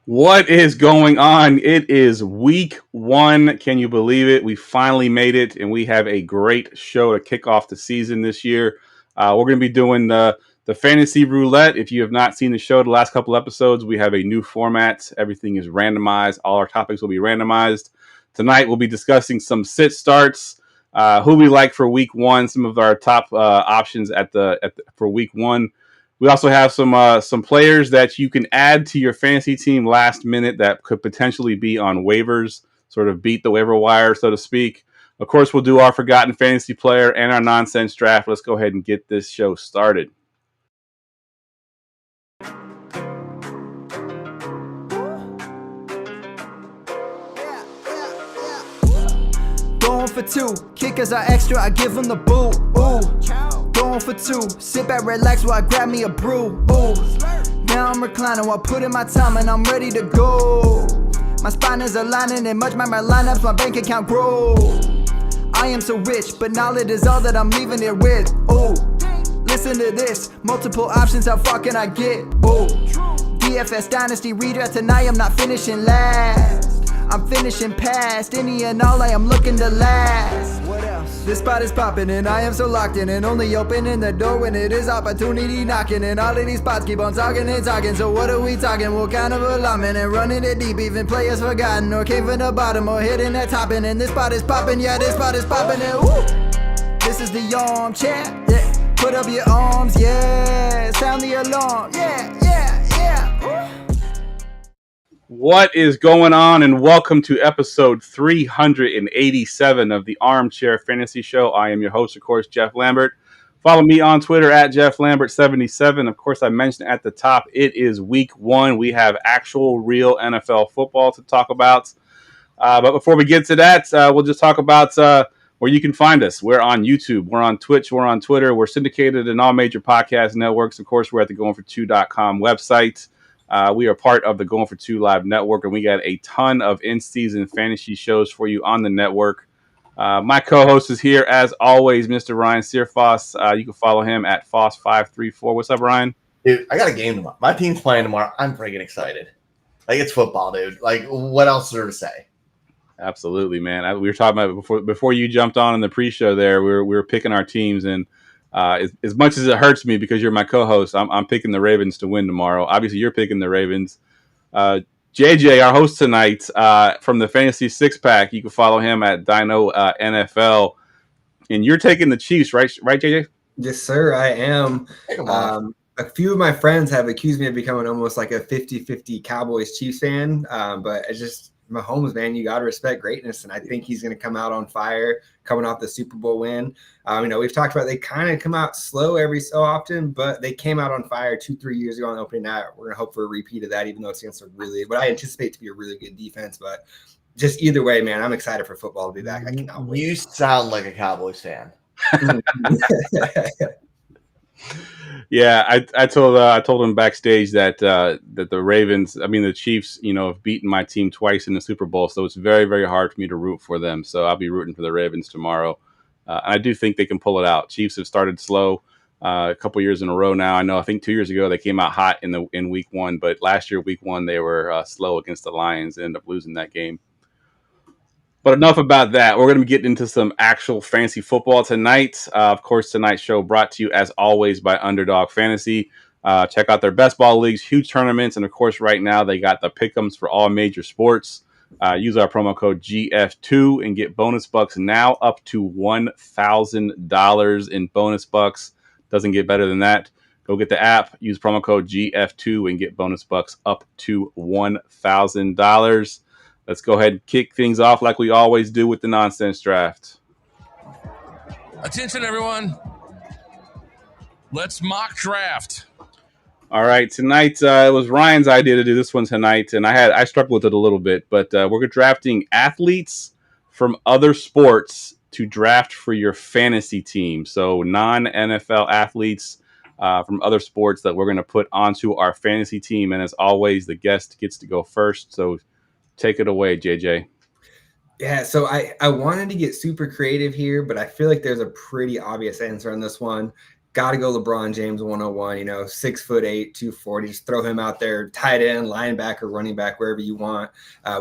What is going on? It is week one. Can you believe it? We finally made it, and we have a great show to kick off the season this year. We're going to be doing the fantasy roulette. If you have not seen the show, the last couple episodes, we have a new format. Everything is randomized. All our topics will be randomized. Tonight, we'll be discussing some sit starts, who we like for week one, some of our top options for week one. We also have some players that you can add to your fantasy team last minute that could potentially be on waivers, sort of beat the waiver wire, so to speak. Of course, we'll do our forgotten fantasy player and our nonsense draft. Let's go ahead and get this show started. Going for two, kickers are extra, I give them the boot. Ooh, going for two, sit back, relax while I grab me a brew. Ooh, now I'm reclining while putting my time and I'm ready to go. My spine is aligning and much my lineups, my bank account grow. I am so rich, but knowledge is all that I'm leaving it with. Ooh, listen to this, multiple options, how far can I get? Ooh, DFS Dynasty redraft tonight, I'm not finishing last. I'm finishing past any and all, I am looking to last. What else? This spot is popping and I am so locked in and only opening the door when it is opportunity knocking. And all of these spots keep on talking and talking. So what are we talking? What kind of alignment? And running it deep, even players forgotten or came from the bottom or hitting that top. And this spot is popping, yeah, this spot is popping. And woo! This is the armchair, yeah. Put up your arms, yeah. Sound the alarm, yeah, yeah, yeah. Woo! What is going on? And welcome to episode 387 of the Armchair Fantasy Show. I am your host, of course, Geoff Lambert. Follow me on Twitter at JeffLambert77. Of course, I mentioned at the top, it is week one. We have actual, real NFL football to talk about. But before we get to that, we'll just talk about where you can find us. We're on YouTube. We're on Twitch. We're on Twitter. We're syndicated in all major podcast networks. Of course, we're at the GoingFor2.com website. We are part of the GoingFor2 Live Network, and we got a ton of in-season fantasy shows for you on the network. My co-host is here, as always, Mr. Ryan Searfoss. You can follow him at Foss534. What's up, Ryan? Dude, I got a game tomorrow. My team's playing tomorrow. I'm freaking excited. Like, it's football, dude. Like, what else is there to say? Absolutely, man. We were talking about before you jumped on in the pre-show there. We were picking our teams, and as much as it hurts me because you're my co-host, I'm picking the Ravens to win tomorrow. Obviously, you're picking the Ravens. JJ, our host tonight from the Fantasy Six Pack, you can follow him at Dino NFL, and you're taking the Chiefs, right, JJ? Yes, sir, I am. A few of my friends have accused me of becoming almost like a 50-50 Cowboys-Chiefs fan, but it's just Mahomes, man, you got to respect greatness, and I think he's going to come out on fire coming off the Super Bowl win. We've talked about they kind of come out slow every so often, but they came out on fire 2-3 years ago on opening night. We're going to hope for a repeat of that, even though it's against what I anticipate to be a really good defense. But just either way, man, I'm excited for football to be back. I cannot wait. You sound like a Cowboys fan. Yeah, I told him backstage that the Ravens, the Chiefs, have beaten my team twice in the Super Bowl, so it's very, very hard for me to root for them. So I'll be rooting for the Ravens tomorrow. And I do think they can pull it out. Chiefs have started slow a couple years in a row now. I think 2 years ago they came out hot in week one, but last year week one they were slow against the Lions and ended up losing that game. But enough about that. We're going to be getting into some actual fantasy football tonight. Of course, tonight's show brought to you, as always, by Underdog Fantasy. Check out their best ball leagues, huge tournaments, and, of course, right now they got the pick'ems for all major sports. Use our promo code GF2 and get bonus bucks now up to $1,000 in bonus bucks. Doesn't get better than that. Go get the app, use promo code GF2, and get bonus bucks up to $1,000. Let's go ahead and kick things off like we always do with the nonsense draft. Attention, everyone. Let's mock draft. All right, tonight it was Ryan's idea to do this one tonight, and I struggled with it a little bit, but we're drafting athletes from other sports to draft for your fantasy team. So non-NFL athletes from other sports that we're going to put onto our fantasy team, and as always, the guest gets to go first. So take it away, JJ. Yeah, so I wanted to get super creative here, but I feel like there's a pretty obvious answer on this one. got to go LeBron James 101, 6'8", 240, just throw him out there, tight end, linebacker, running back, wherever you want.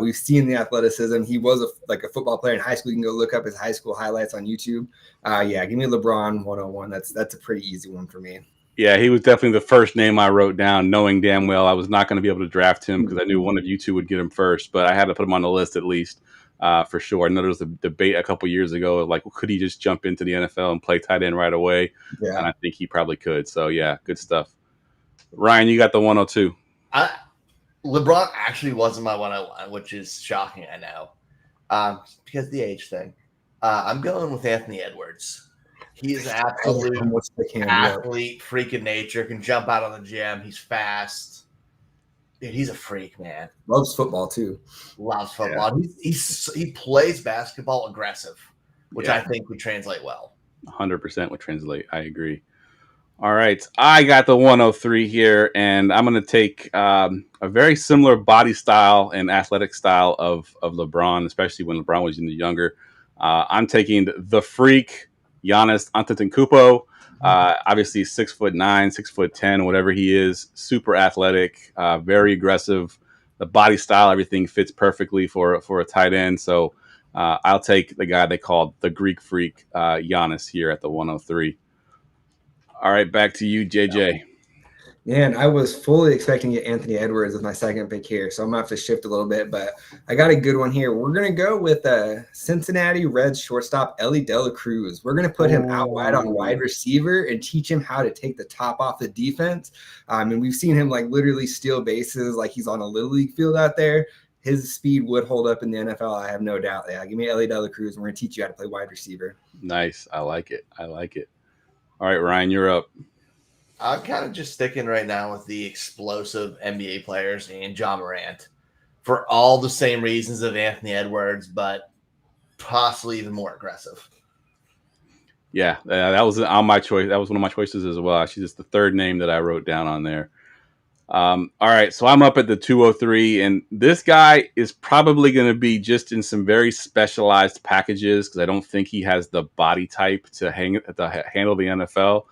We've seen the athleticism. He was a football player in high school. You can go look up his high school highlights on YouTube. Give me LeBron 101. That's a pretty easy one for me. Yeah, he was definitely the first name I wrote down, knowing damn well I was not going to be able to draft him because I knew one of you two would get him first, but I had to put him on the list at least. For sure. I know there was a debate a couple years ago, like, could he just jump into the NFL and play tight end right away? Yeah. And I think he probably could. So, yeah, good stuff. Ryan, you got the 102. LeBron actually wasn't my 101, which is shocking, I know, because the age thing. I'm going with Anthony Edwards. He is an absolute athlete, freak of nature, can jump out on the gym. He's fast. Dude, he's a freak, man. Loves football too. Loves football. Yeah. He plays basketball aggressive, which I think would translate well. 100% would translate. I agree. All right. I got the 103 here, and I'm going to take a very similar body style and athletic style of LeBron, especially when LeBron was younger. I'm taking the freak, Giannis Antetokounmpo. Obviously 6'9", 6'10", whatever he is, super athletic, very aggressive. The body style, everything fits perfectly for a tight end. So I'll take the guy they called the Greek freak, Giannis, here at the 103. All right, back to you, JJ. Man, I was fully expecting to get Anthony Edwards as my second pick here, so I'm going to have to shift a little bit, but I got a good one here. We're going to go with Cincinnati Reds shortstop, Elly De La Cruz. We're going to put him out wide on wide receiver and teach him how to take the top off the defense. And we've seen him literally steal bases like he's on a Little League field out there. His speed would hold up in the NFL, I have no doubt. Yeah, give me Elly De La Cruz, and we're going to teach you how to play wide receiver. Nice. I like it. All right, Ryan, you're up. I'm kind of just sticking right now with the explosive NBA players and Ja Morant for all the same reasons of Anthony Edwards, but possibly even more aggressive. Yeah, that was on my choice. That was one of my choices as well. Actually, just the third name that I wrote down on there. All right, so I'm up at the 203, and this guy is probably going to be just in some very specialized packages because I don't think he has the body type to handle the NFL.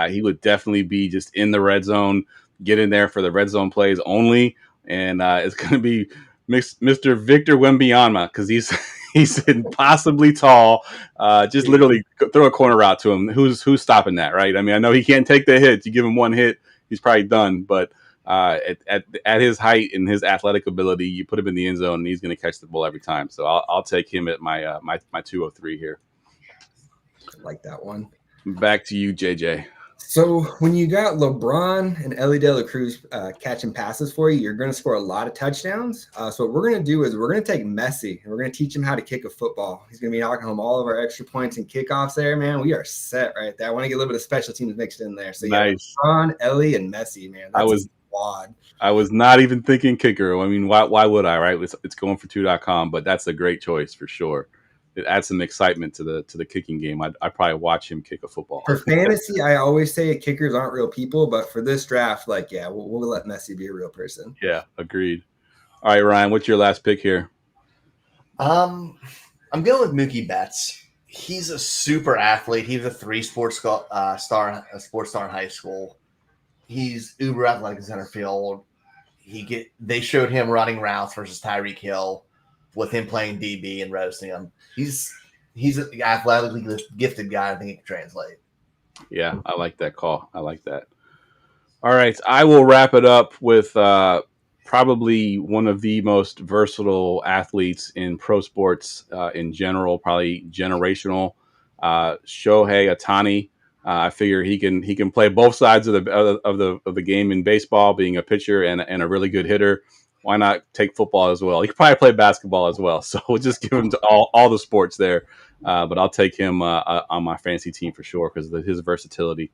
He would definitely be just in the red zone, get in there for the red zone plays only, and it's going to be Mr. Victor Wembanyama because he's impossibly tall. Just literally throw a corner route to him. Who's stopping that, right? I mean, I know he can't take the hit. You give him one hit, he's probably done. But at his height and his athletic ability, you put him in the end zone, and he's going to catch the ball every time. So I'll take him at my 203 here. I like that one. Back to you, JJ. So when you got LeBron and Elly De La Cruz catching passes for you, you're going to score a lot of touchdowns. So what we're going to do is we're going to take Messi and we're going to teach him how to kick a football. He's going to be knocking home all of our extra points and kickoffs there, man. We are set right there. I want to get a little bit of special teams mixed in there. So nice. LeBron, Elly, and Messi, man. I was not even thinking kicker. I mean, why would I, right? It's GoingFor2.com, but that's a great choice for sure. It adds some excitement to the kicking game. I probably watch him kick a football. For fantasy, I always say kickers aren't real people, but for this draft, we'll let Messi be a real person. Yeah, agreed. All right, Ryan, what's your last pick here? I'm going with Mookie Betts. He's a super athlete. He was a 3 sports star in high school. He's uber athletic in center field. They showed him running routes versus Tyreek Hill with him playing DB and roasting him. He's an athletically gifted guy. I think he can translate. Yeah, I like that call. I like that. All right, I will wrap it up with probably one of the most versatile athletes in pro sports in general, probably generational. Shohei Ohtani. I figure he can play both sides of the game in baseball, being a pitcher and a really good hitter. Why not take football as well? He could probably play basketball as well. So we'll just give him to all the sports there. But I'll take him on my fantasy team for sure because of his versatility.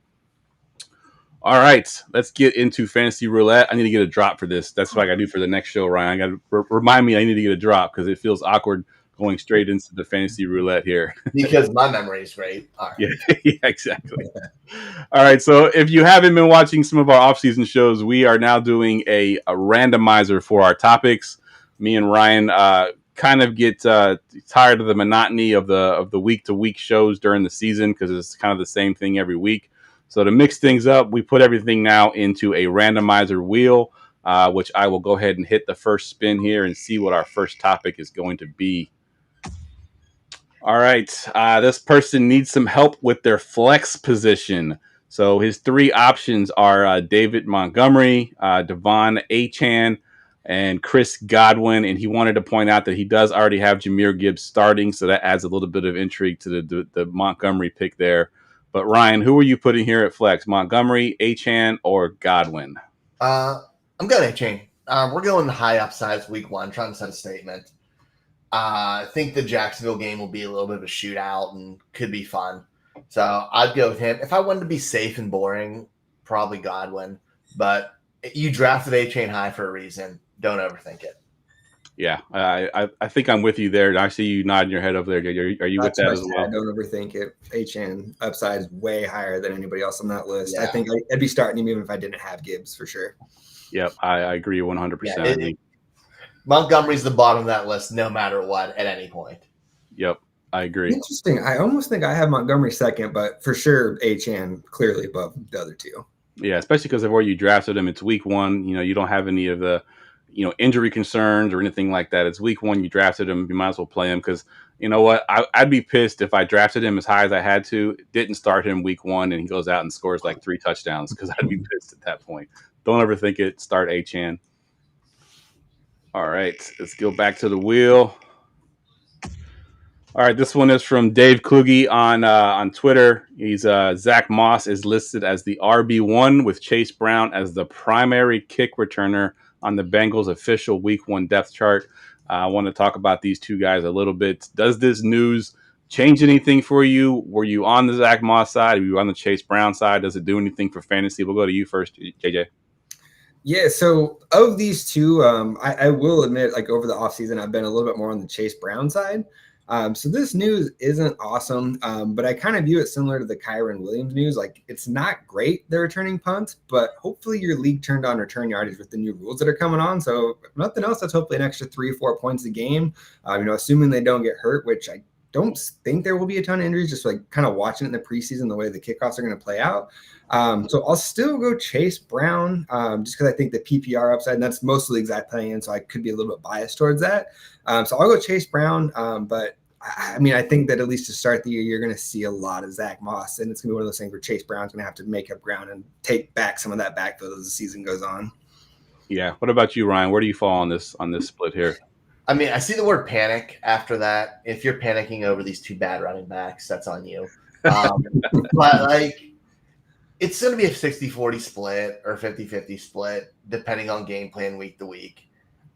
All right, let's get into fantasy roulette. I need to get a drop for this. That's what I got to do for the next show, Ryan. I got to remind me I need to get a drop because it feels awkward going straight into the fantasy roulette here. Because my memory is great. All right. Yeah, exactly. All right, so if you haven't been watching some of our off-season shows, we are now doing a randomizer for our topics. Me and Ryan kind of get tired of the monotony of the week-to-week shows during the season because it's kind of the same thing every week. So to mix things up, we put everything now into a randomizer wheel, which I will go ahead and hit the first spin here and see what our first topic is going to be. All right. This person needs some help with their flex position. So his three options are David Montgomery, Devon Achane, and Chris Godwin. And he wanted to point out that he does already have Jahmyr Gibbs starting. So that adds a little bit of intrigue to the Montgomery pick there. But Ryan, who are you putting here at flex? Montgomery, Achane, or Godwin? I'm going Achane. We're going high upsides week one, trying to set a statement. I think the Jacksonville game will be a little bit of a shootout and could be fun. So I'd go with him. If I wanted to be safe and boring, probably Godwin. But you drafted Achane high for a reason. Don't overthink it. Yeah, I think I'm with you there. I see you nodding your head over there. Are you with that as well? Don't overthink it. Achane upside is way higher than anybody else on that list. Yeah. I think I'd be starting him even if I didn't have Gibbs for sure. Yep, I agree 100%. Yeah, Montgomery's the bottom of that list no matter what at any point. Yep, I agree. Interesting. I almost think I have Montgomery second, but for sure Achane clearly above the other two. Yeah, especially because of where you drafted him. It's week one. You don't have any of the, injury concerns or anything like that. It's week one. You drafted him. You might as well play him because you know what? I'd be pissed if I drafted him as high as I had to, didn't start him week one, and he goes out and scores like 3 touchdowns because I'd be pissed at that point. Don't ever think it. Start Achane. All right, let's go back to the wheel. All right, this one is from Dave Kluge on Twitter. He's Zach Moss is listed as the RB1 with Chase Brown as the primary kick returner on the Bengals official Week 1 depth chart. I want to talk about these two guys a little bit. Does this news change anything for you? Were you on the Zach Moss side? Were you on the Chase Brown side? Does it do anything for fantasy? We'll go to you first, JJ. Yeah, so of these two, I will admit, like over the offseason, I've been a little bit more on the Chase Brown side. So this news isn't awesome, but I kind of view it similar to the Kyren Williams news. Like, it's not great, they're returning punts, but hopefully your league turned on return yardage with the new rules that are coming on. So if nothing else, that's hopefully an extra 3 or 4 points a game, assuming they don't get hurt, which I don't think there will be a ton of injuries, just like kind of watching it in the preseason, the way the kickoffs are going to play out. So I'll still go Chase Brown just because I think the PPR upside, and that's mostly exact plan, so I could be a little bit biased towards that. So I'll go Chase Brown, but I mean, I think that at least to start the year, you're going to see a lot of Zach Moss, and it's going to be one of those things where Chase Brown's going to have to make up ground and take back some of that backfield as the season goes on. Yeah. What about you, Ryan? Where do you fall on this split here? I mean, I see the word panic after that. If you're panicking over these two bad running backs, that's on you. But like, it's going to be a 60-40 split or 50-50 split, depending on game plan week to week.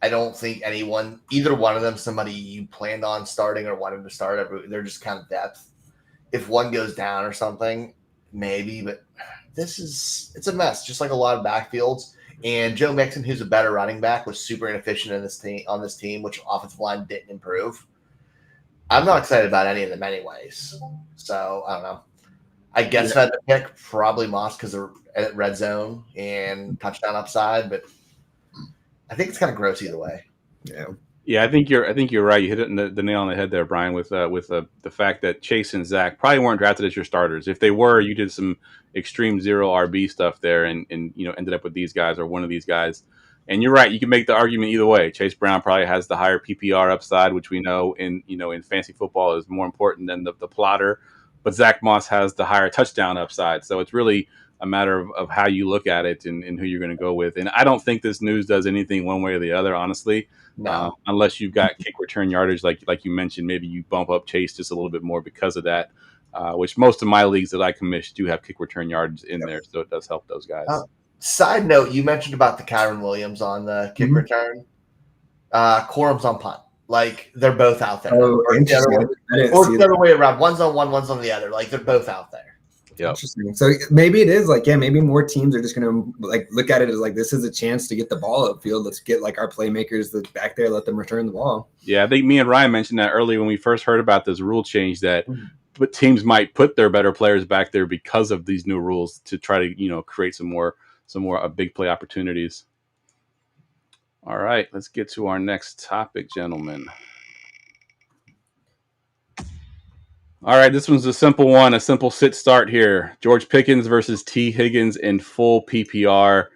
I don't think either one of them, somebody you planned on starting or wanted to start, they're just kind of depth. If one goes down or something, maybe, but it's a mess, just like a lot of backfields. And Joe Mixon, who's a better running back, was super inefficient on this team, which offensive line didn't improve. I'm not excited about any of them anyways. So I don't know. I guess if I had to pick, probably Moss because of red zone and touchdown upside, but I think it's kind of gross either way. Yeah, I think you're right. You hit it the nail on the head there, Brian, with the fact that Chase and Zach probably weren't drafted as your starters. If they were, you did some extreme zero RB stuff there, and ended up with these guys or one of these guys. And you're right. You can make the argument either way. Chase Brown probably has the higher PPR upside, which we know in fantasy football is more important than the plotter. But Zach Moss has the higher touchdown upside. So it's really a matter of how you look at it and who you're going to go with. And I don't think this news does anything one way or the other, honestly. No. Unless you've got kick return yardage, like you mentioned, maybe you bump up Chase just a little bit more because of that, which most of my leagues that I commission do have kick return yardage in there. So it does help those guys. Side note, you mentioned about the Kyren Williams on the kick return. Corum's on punt. Like, they're both out there. Oh, or the other way around. One's on one, one's on the other. Like, they're both out there. Yep. Interesting. So maybe it is like, maybe more teams are just going to like look at it as like, this is a chance to get the ball upfield. Let's get like our playmakers that's back there, let them return the ball. Yeah, I think me and Ryan mentioned that earlier when we first heard about this rule change that teams might put their better players back there because of these new rules to try to, create some more big play opportunities. All right, let's get to our next topic, gentlemen. All right, this one's a simple one, a simple sit start here. George Pickens versus T. Higgins in full PPR.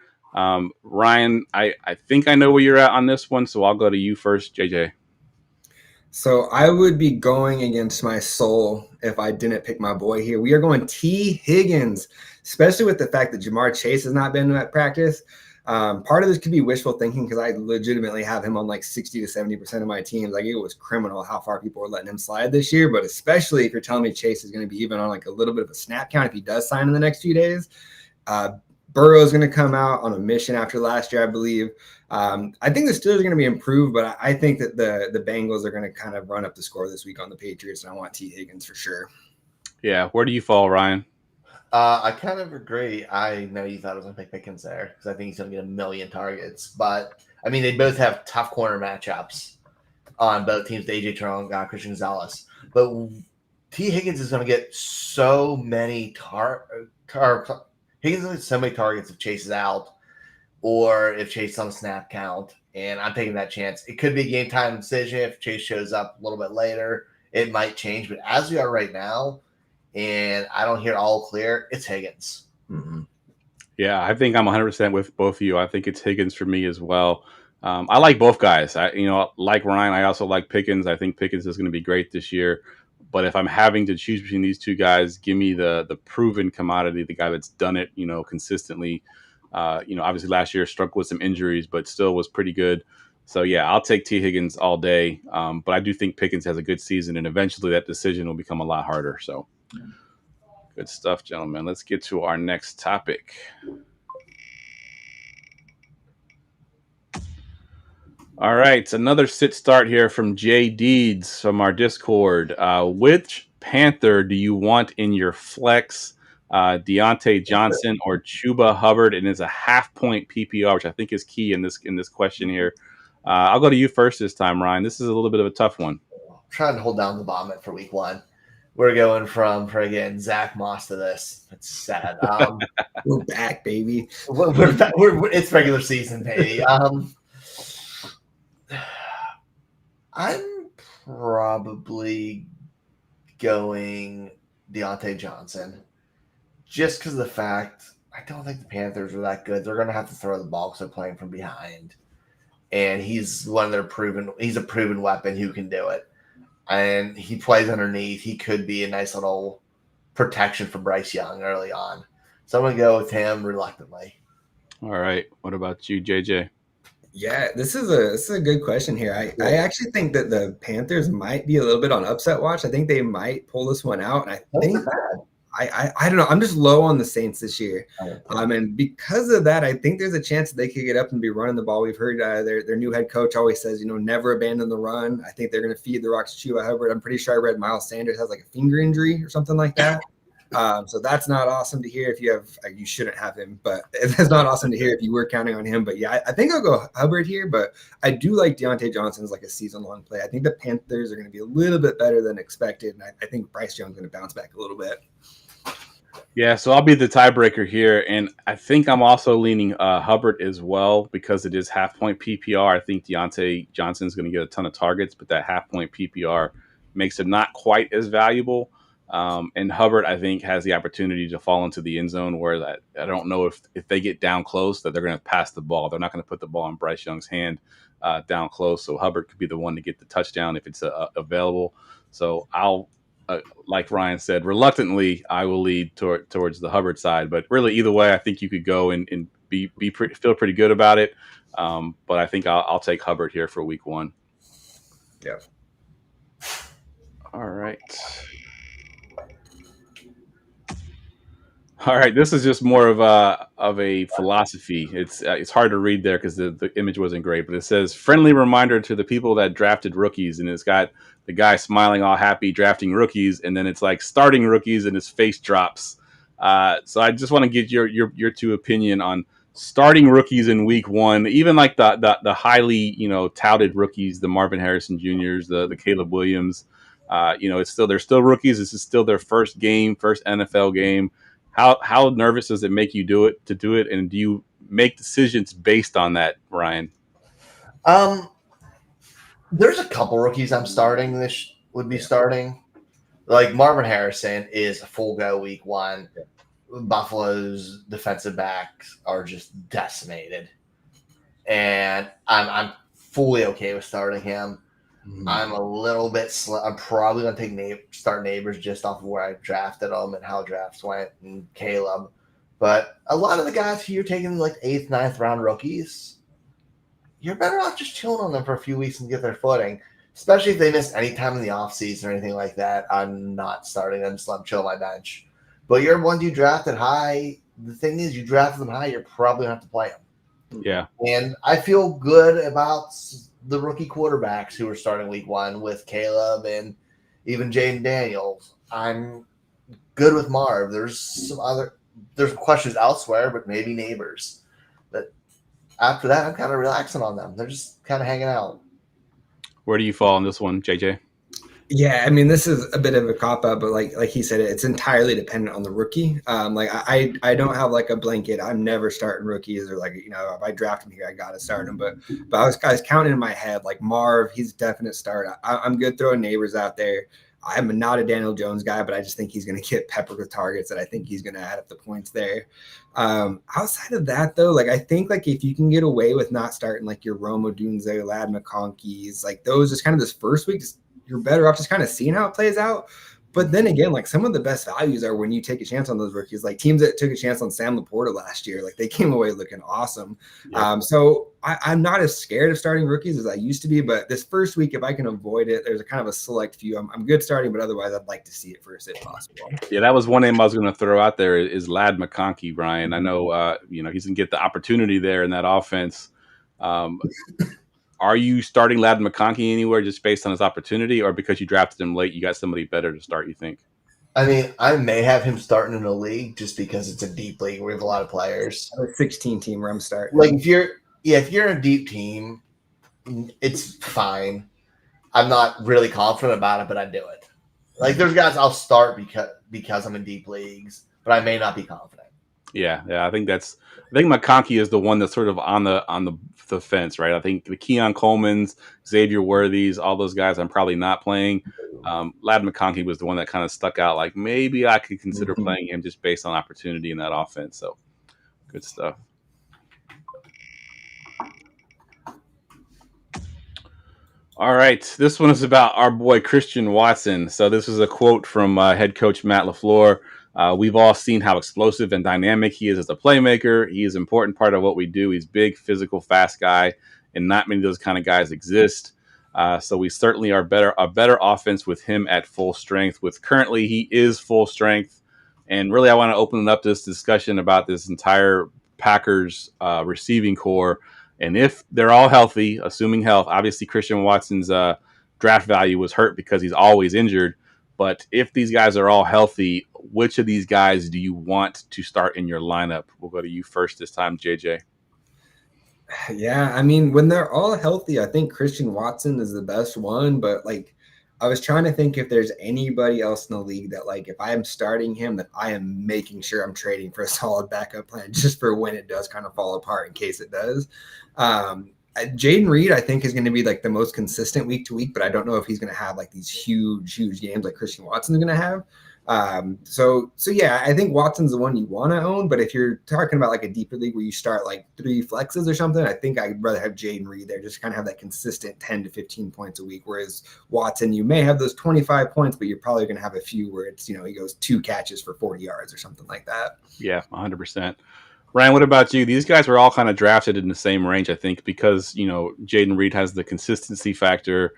Ryan, I think I know where you're at on this one, so I'll go to you first, JJ. So I would be going against my soul if I didn't pick my boy here. We are going T. Higgins, especially with the fact that Jamar Chase has not been at practice. Part of this could be wishful thinking because I legitimately have him on like 60 to 70% of my teams. Like it was criminal how far people were letting him slide this year. But especially if you're telling me Chase is going to be even on like a little bit of a snap count if he does sign in the next few days. Burrow is going to come out on a mission after last year, I believe. I think the Steelers are going to be improved, but I think that the Bengals are going to kind of run up the score this week on the Patriots, and I want T. Higgins for sure. Yeah, where do you fall, Ryan? I kind of agree. I know you thought I was going to pick Pickens there because I think he's going to get 1 million targets. But, I mean, they both have tough corner matchups on both teams, A.J. Terrell and Christian Gonzalez. But T. Higgins is going to get so many Higgins is going to get so many targets if Chase is out or if Chase is on a snap count. And I'm taking that chance. It could be a game time decision. If Chase shows up a little bit later, it might change. But as we are right now, and I don't hear all clear, it's Higgins. Mm-hmm. Yeah, I think I'm 100% with both of you. I think it's Higgins for me as well. I like both guys. Like Ryan, I also like Pickens. I think Pickens is going to be great this year. But if I'm having to choose between these two guys, give me the proven commodity, the guy that's done it, consistently. Obviously last year struggled with some injuries, but still was pretty good. So yeah, I'll take T. Higgins all day. But I do think Pickens has a good season, and eventually that decision will become a lot harder. So. Good stuff, gentlemen. Let's get to our next topic. All right, another sit start here from Jay Deeds from our Discord. Which Panther do you want in your flex? Deontay Johnson or Chuba Hubbard? And it's a half-point PPR, which I think is key in this question here. I'll go to you first this time, Ryan. This is a little bit of a tough one. I'm trying to hold down the vomit for week 1. We're going from friggin' Zach Moss to this. It's sad. We're back, baby. It's regular season, baby. I'm probably going Deontay Johnson just because of the fact I don't think the Panthers are that good. They're going to have to throw the ball because they're playing from behind. And he's he's a proven weapon who can do it. And he plays underneath. He could be a nice little protection for Bryce Young early on. So I'm going to go with him reluctantly. All right. What about you, JJ? Yeah, this is a good question here. I actually think that the Panthers might be a little bit on upset watch. I think they might pull this one out. And I think I don't know. I'm just low on the Saints this year. And because of that, I think there's a chance that they could get up and be running the ball. We've heard their new head coach always says, never abandon the run. I think they're going to feed the rocks to Chuba Hubbard. I'm pretty sure I read Miles Sanders has like a finger injury or something like that. So that's not awesome to hear if you have, you shouldn't have him, but it's not awesome to hear if you were counting on him. But yeah, I think I'll go Hubbard here, but I do like Deontay Johnson as like a season-long play. I think the Panthers are going to be a little bit better than expected, and I think Bryce Young's going to bounce back a little bit. Yeah, so I'll be the tiebreaker here, and I think I'm also leaning Hubbard as well because it is half-point PPR. I think Deontay Johnson's going to get a ton of targets, but that half-point PPR makes it not quite as valuable. And Hubbard, I think, has the opportunity to fall into the end zone where I don't know if they get down close that they're going to pass the ball. They're not going to put the ball in Bryce Young's hand down close, so Hubbard could be the one to get the touchdown if it's available. So I'll like Ryan said, reluctantly, I will lead towards the Hubbard side. But really, either way, I think you could go and feel pretty good about it. But I think I'll take Hubbard here for week 1. Yeah. All right. All right. This is just more of a philosophy. It's hard to read there because the image wasn't great, but it says friendly reminder to the people that drafted rookies, and it's got the guy smiling all happy drafting rookies, and then it's like starting rookies and his face drops. So I just want to get your two opinion on starting rookies in week 1, even like the highly touted rookies, the Marvin Harrison Juniors, the Caleb Williams. They're still rookies. This is still their first NFL game. How nervous does it make you do it, and do you make decisions based on that, Ryan? There's a couple rookies I'm starting. Starting. Like Marvin Harrison is a full go week 1. Buffalo's defensive backs are just decimated, and I'm fully okay with starting him. I'm a little bit I'm probably going to take start Neighbors just off of where I drafted them and how drafts went, and Caleb. But a lot of the guys who you're taking like 8th, 9th round rookies, you're better off just chilling on them for a few weeks and get their footing, especially if they missed any time in the offseason or anything like that. I'm not starting them, just let them chill on my bench. But you're ones you drafted high. The thing is, you drafted them high, you're probably going to have to play them. Yeah. And I feel good about the rookie quarterbacks who are starting week 1 with Caleb and even Jaden Daniels. I'm good with Marv. There's questions elsewhere, but maybe Neighbors. But after that, I'm kind of relaxing on them. They're just kind of hanging out. Where do you fall on this one, JJ? Yeah, I mean, this is a bit of a cop-out, but like he said, it's entirely dependent on the rookie. Like I don't have like a blanket. I'm never starting rookies, or like, if I draft him here, I got to start him. But I was counting in my head, like Marv, he's a definite start. I'm good throwing Neighbors out there. I'm not a Daniel Jones guy, but I just think he's going to get peppered with targets, and I think he's going to add up the points there. Outside of that, though, like I think like if you can get away with not starting like your Rome Odunze, Lad McConkey's, like those just kind of this first week, you're better off just kind of seeing how it plays out. But then again, like some of the best values are when you take a chance on those rookies, like teams that took a chance on Sam Laporta last year, like they came away looking awesome. Yeah. So I'm not as scared of starting rookies as I used to be, but this first week, if I can avoid it, there's a kind of a select few. I'm good starting, but otherwise I'd like to see it first if possible. Yeah, that was one name I was going to throw out there is Lad McConkey, Brian. I know, he's going to get the opportunity there in that offense. Are you starting Lad McConkey anywhere just based on his opportunity, or because you drafted him late, you got somebody better to start, you think? I mean, I may have him starting in a league just because it's a deep league. We have a lot of players. I have a 16 team where I'm starting. Like if you're in a deep team, it's fine. I'm not really confident about it, but I do it. Like there's guys I'll start because I'm in deep leagues, but I may not be confident. Yeah. I think McConkey is the one that's sort of on the fence, right? I think the Keon Coleman's, Xavier Worthy's, all those guys I'm probably not playing. Lad McConkey was the one that kind of stuck out. Like maybe I could consider playing him just based on opportunity in that offense. So good stuff. All right, this one is about our boy Christian Watson. So this is a quote from head coach Matt LaFleur. We've all seen how explosive and dynamic he is as a playmaker. He is an important part of what we do. He's big, physical, fast guy, and not many of those kind of guys exist. So we certainly are a better offense with him at full strength. With currently, he is full strength. And really, I want to open up this discussion about this entire Packers receiving core. And if they're all healthy, assuming health, obviously Christian Watson's draft value was hurt because he's always injured. But if these guys are all healthy, which of these guys do you want to start in your lineup? We'll go to you first this time, JJ. Yeah, I mean, when they're all healthy, I think Christian Watson is the best one. But like, I was trying to think if there's anybody else in the league that, like, if I am starting him, that I am making sure I'm trading for a solid backup plan just for when it does kind of fall apart in case it does. Jaden Reed, I think, is going to be like the most consistent week to week, but I don't know if he's going to have like these huge games like Christian Watson is going to have. So yeah, I think Watson's the one you want to own, but if you're talking about like a deeper league where you start like 3 flexes or something, I think I'd rather have Jaden Reed there, just kind of have that consistent 10 to 15 points a week. Whereas Watson, you may have those 25 points, but you're probably going to have a few where it's, he goes 2 catches for 40 yards or something like that. Yeah, 100%. Ryan, what about you? These guys were all kind of drafted in the same range, I think, because, Jaden Reed has the consistency factor.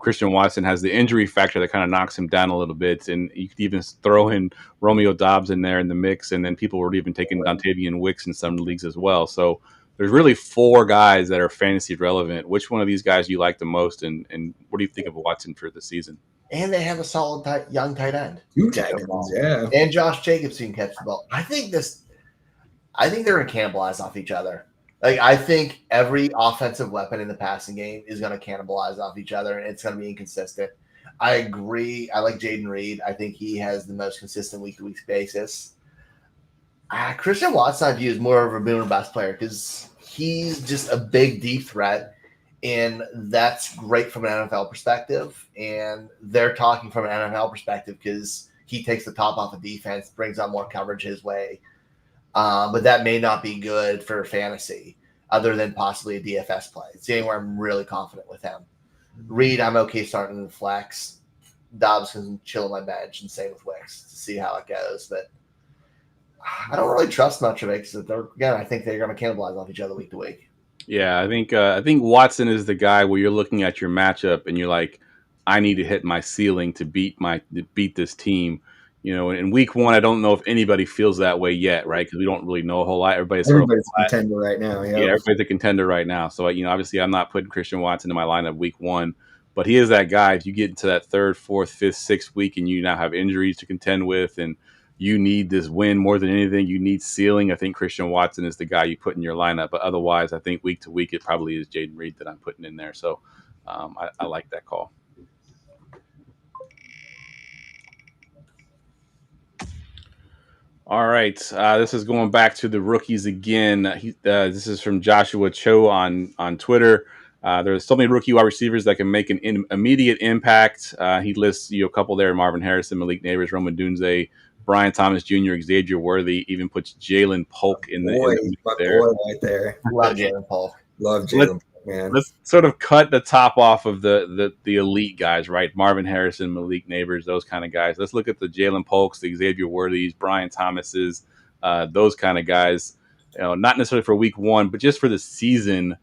Christian Watson has the injury factor that kind of knocks him down a little bit. And you could even throw in Romeo Doubs in there in the mix. And then people were even taking Dontavian Wicks in some leagues as well. So there's really 4 guys that are fantasy relevant. Which one of these guys do you like the most? And what do you think of Watson for the season? And they have a solid young tight end. 2 tight ends, yeah. And Josh Jacobs can catch the ball. I think they're going to cannibalize off each other. Like, I think every offensive weapon in the passing game is going to cannibalize off each other, and it's going to be inconsistent. I agree. I like Jaden Reed. I think he has the most consistent week-to-week basis. Christian Watson, I view as more of a boomer bust player because he's just a big, deep threat, And that's great from an NFL perspective. And they're talking from an NFL perspective because he takes the top off of defense, brings on more coverage his way. But that may not be good for fantasy other than possibly a DFS play. It's anywhere I'm really confident with him. Reed, I'm okay starting in the flex. Dobbs can chill on my bench, and same with Wicks to see how it goes. But I don't really trust much of it because, again, I think they're going to cannibalize off each other week to week. Yeah, I think Watson is the guy where you're looking at your matchup and you're like, I need to hit my ceiling to beat this team. In week one, I don't know if anybody feels that way yet, right? Because we don't really know a whole lot. Everybody's a contender right now. Yeah, everybody's a contender right now. So obviously, I'm not putting Christian Watson in my lineup week one, but he is that guy. If you get into that third, fourth, fifth, sixth week, and you now have injuries to contend with, and you need this win more than anything, you need ceiling, I think Christian Watson is the guy you put in your lineup. But otherwise, I think week to week, it probably is Jaden Reed that I'm putting in there. So I like that call. All right. This is going back to the rookies again. This is from Joshua Cho on Twitter. There's so many rookie wide receivers that can make an immediate impact. He lists a couple there: Marvin Harrison, Malik Neighbors, Roman Dunze, Brian Thomas Jr., Xavier Worthy. Even puts Jalen Polk in the there. Boy right there. Love Jalen Polk. Love Jalen. Man. Let's sort of cut the top off of the elite guys, right? Marvin Harrison, Malik Neighbors, those kind of guys. Let's look at the Jalen Polks, the Xavier Worthys, Brian Thomases, those kind of guys. Not necessarily for week one, but just for the season.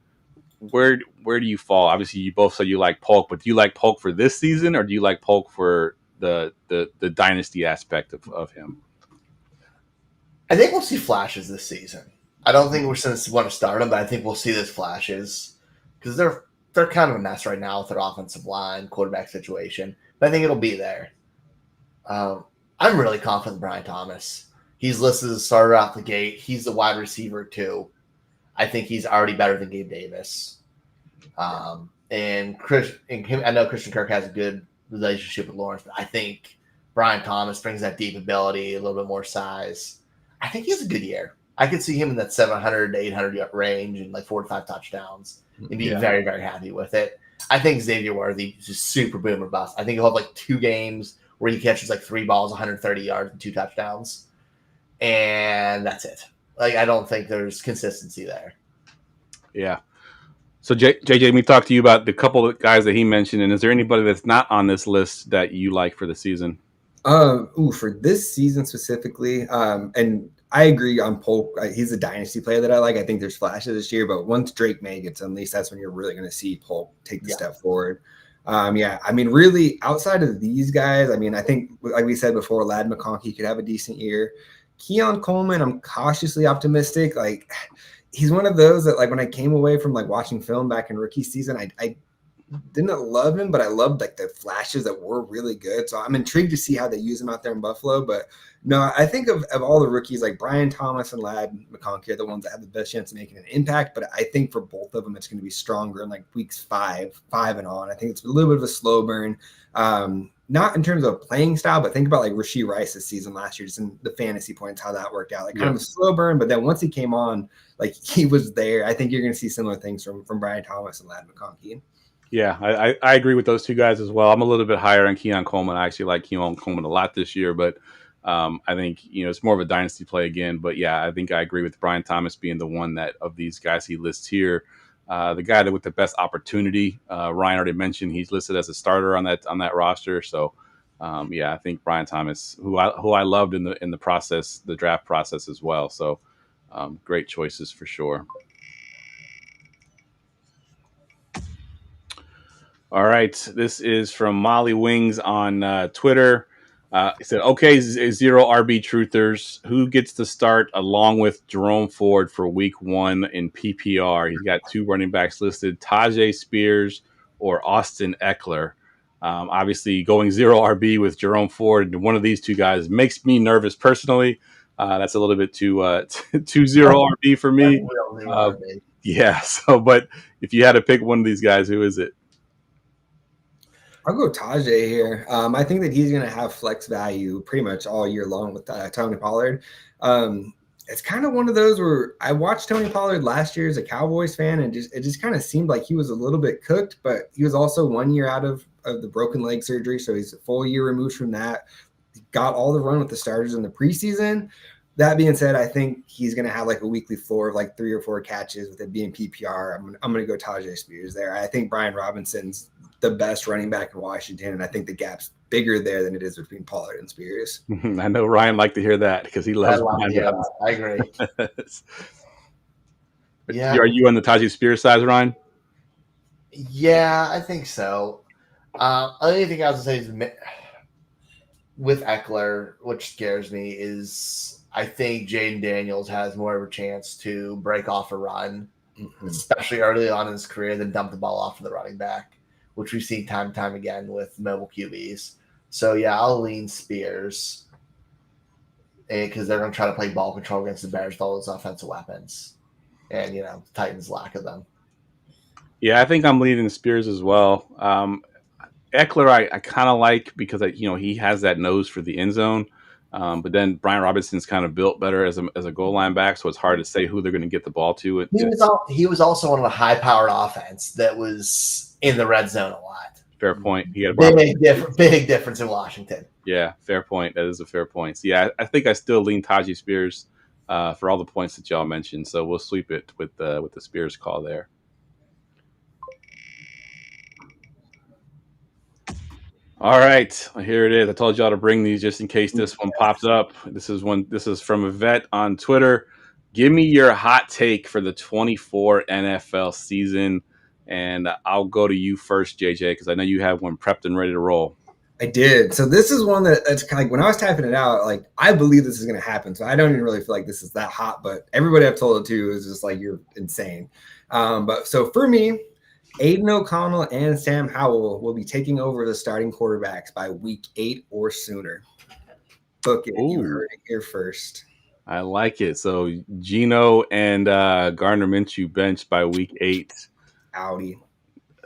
Where do you fall? Obviously, you both said you like Polk, but do you like Polk for this season, or do you like Polk for the dynasty aspect of him? I think we'll see flashes this season. I don't think we're going to want to start him, but I think we'll see those flashes because they're kind of a mess right now with their offensive line, quarterback situation. But I think it'll be there. I'm really confident in Brian Thomas. He's listed as a starter out the gate. He's the wide receiver too. I think he's already better than Gabe Davis. And I know Christian Kirk has a good relationship with Lawrence, but I think Brian Thomas brings that deep ability, a little bit more size. I think he has a good year. I could see him in that 700 to 800 range and like 4 to 5 touchdowns and be very, very happy with it. I think Xavier Worthy is just super boomer bust. I think he'll have like 2 games where he catches like 3 balls, 130 yards and 2 touchdowns. And that's it. Like, I don't think there's consistency there. Yeah. So JJ, we talked to you about the couple of guys that he mentioned. And is there anybody that's not on this list that you like for the season? For this season specifically, and I agree on Polk. He's a dynasty player that I like. I think there's flashes this year, but once Drake May gets unleashed, that's when you're really going to see Polk take the step forward. I mean, really, outside of these guys, I mean, I think, like we said before, Ladd McConkey could have a decent year. Keon Coleman, I'm cautiously optimistic. Like, he's one of those that, like, when I came away from like watching film back in rookie season, I didn't love him, but I loved like the flashes that were really good. So I'm intrigued to see how they use him out there in Buffalo. But no, I think of all the rookies, like Brian Thomas and Ladd McConkey are the ones that have the best chance of making an impact. But I think for both of them, it's going to be stronger in like weeks 5 and on. I think it's a little bit of a slow burn. Not in terms of playing style, but think about like Rashee Rice's season last year, just in the fantasy points, how that worked out. Like kind of a slow burn, but then once he came on, like he was there. I think you're going to see similar things from Brian Thomas and Ladd McConkey. Yeah, I agree with those two guys as well. I'm a little bit higher on Keon Coleman. I actually like Keon Coleman a lot this year, but I think it's more of a dynasty play again. But yeah, I think I agree with Brian Thomas being the one that of these guys he lists here, the guy that with the best opportunity. Ryan already mentioned he's listed as a starter on that roster. So yeah, I think Brian Thomas, who I loved in the process, the draft process as well. So great choices for sure. All right, this is from Molly Wings on Twitter. He said, okay, 0 RB truthers. Who gets to start along with Jerome Ford for week 1 in PPR? He's got 2 running backs listed, Tajay Spears or Austin Eckler. Obviously, going 0 RB with Jerome Ford, one of these two guys makes me nervous personally. That's a little bit too 0 RB for me. Yeah, so, but if you had to pick one of these guys, who is it? I'll go Tajay here. I think that he's going to have flex value pretty much all year long with Tony Pollard. it's kind of one of those where I watched Tony Pollard last year as a Cowboys fan, and it just kind of seemed like he was a little bit cooked, but he was also 1 year out of the broken leg surgery, so he's a full year removed from that. He got all the run with the starters in the preseason. That being said, I think he's going to have like a weekly floor of like 3 or 4 catches with it being PPR. I'm going to go Tajay Spears there. I think Brian Robinson's the best running back in Washington, and I think the gap's bigger there than it is between Pollard and Spears. I know Ryan liked to hear that because he loves Brian Robinson. I agree. Yeah. Are you on the Tajay Spears side, Ryan? Yeah, I think so. Only thing I was going to say is with Eckler, which scares me, is I think Jaden Daniels has more of a chance to break off a run, especially early on in his career, than dump the ball off to the running back, which we've seen time and time again with mobile QBs. So, yeah, I'll lean Spears because they're going to try to play ball control against the Bears with all those offensive weapons and, the Titans' lack of them. Yeah, I think I'm leaning Spears as well. Eckler, I kind of like because he has that nose for the end zone, but then Brian Robinson's kind of built better as a goal line back, so it's hard to say who they're going to get the ball to. He was also on a high-powered offense that was in the red zone a lot. Fair point. He had a big difference in Washington. Yeah, fair point. That is a fair point. So, yeah, I think I still lean Tajay Spears for all the points that y'all mentioned. So we'll sweep it with the Spears call there. All right, here it is. I told y'all to bring these just in case this one pops up. This is from a vet on Twitter. Give me your hot take for the 24 NFL season, and I'll go to you first, JJ, because I know you have one prepped and ready to roll. I did. So this is one that's kind of like when I was typing it out, like I believe this is going to happen. So I don't even really feel like this is that hot, but everybody I've told it to is just like, you're insane. But so for me, Aiden O'Connell and Sam Howell will be taking over the starting quarterbacks by week 8 or sooner. Book it. Ooh. You heard it here first. I like it. So Geno and Gardner Minshew benched by week 8. Audi.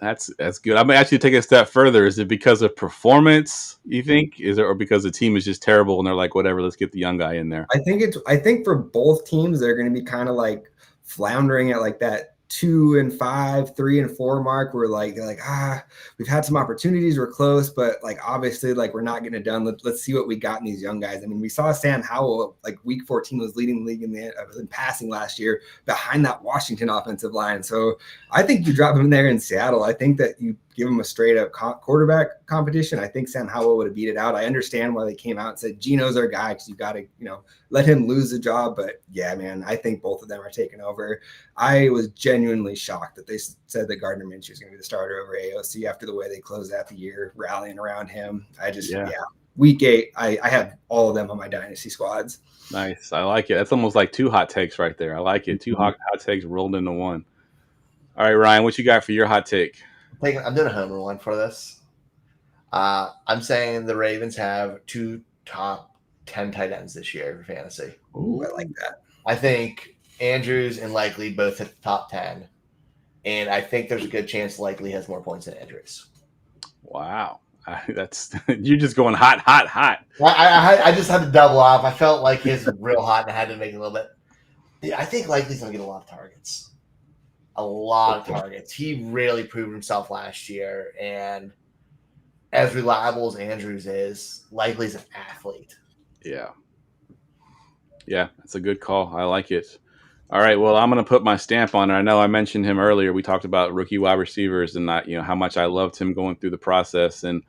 That's good. I'm actually take it a step further. Is it because of performance, you think? Or because the team is just terrible and they're like, whatever, let's get the young guy in there? I think for both teams, they're going to be kind of like floundering at like that 2 and 5, 3 and 4 mark. We're like, we've had some opportunities, we're close, but like obviously like we're not getting it done. Let's see what we got in these young guys. I mean, we saw Sam Howell like week 14 was leading the league in passing last year behind that Washington offensive line. So I think you drop him there in Seattle. I think that you give him a straight up quarterback competition. I think Sam Howell would have beat it out. I understand why they came out and said Geno's our guy because you got to let him lose the job. But yeah, man, I think both of them are taking over. I was genuinely shocked that they said that Gardner Minshew is going to be the starter over AOC after the way they closed out the year, rallying around him. Week 8, I have all of them on my dynasty squads. Nice. I like it. That's almost like 2 hot takes right there. I like it. 2 hot takes rolled into one. All right, Ryan, what you got for your hot take? I'm doing a homer one for this. I'm saying the Ravens have 2 top 10 tight ends this year for fantasy. Ooh, I like that. I think Andrews and Likely both hit the top 10. And I think there's a good chance Likely has more points than Andrews. Wow. That's you're just going hot. I just had to double off. I felt like his real hot and I had to make it a little bit. Yeah, I think Likely's going to get a lot of targets. A lot of targets. He really proved himself last year. And as reliable as Andrews is, Likely's an athlete. Yeah, that's a good call. I like it. All right, well, I'm going to put my stamp on it. I know I mentioned him earlier. We talked about rookie wide receivers and how much I loved him going through the process. And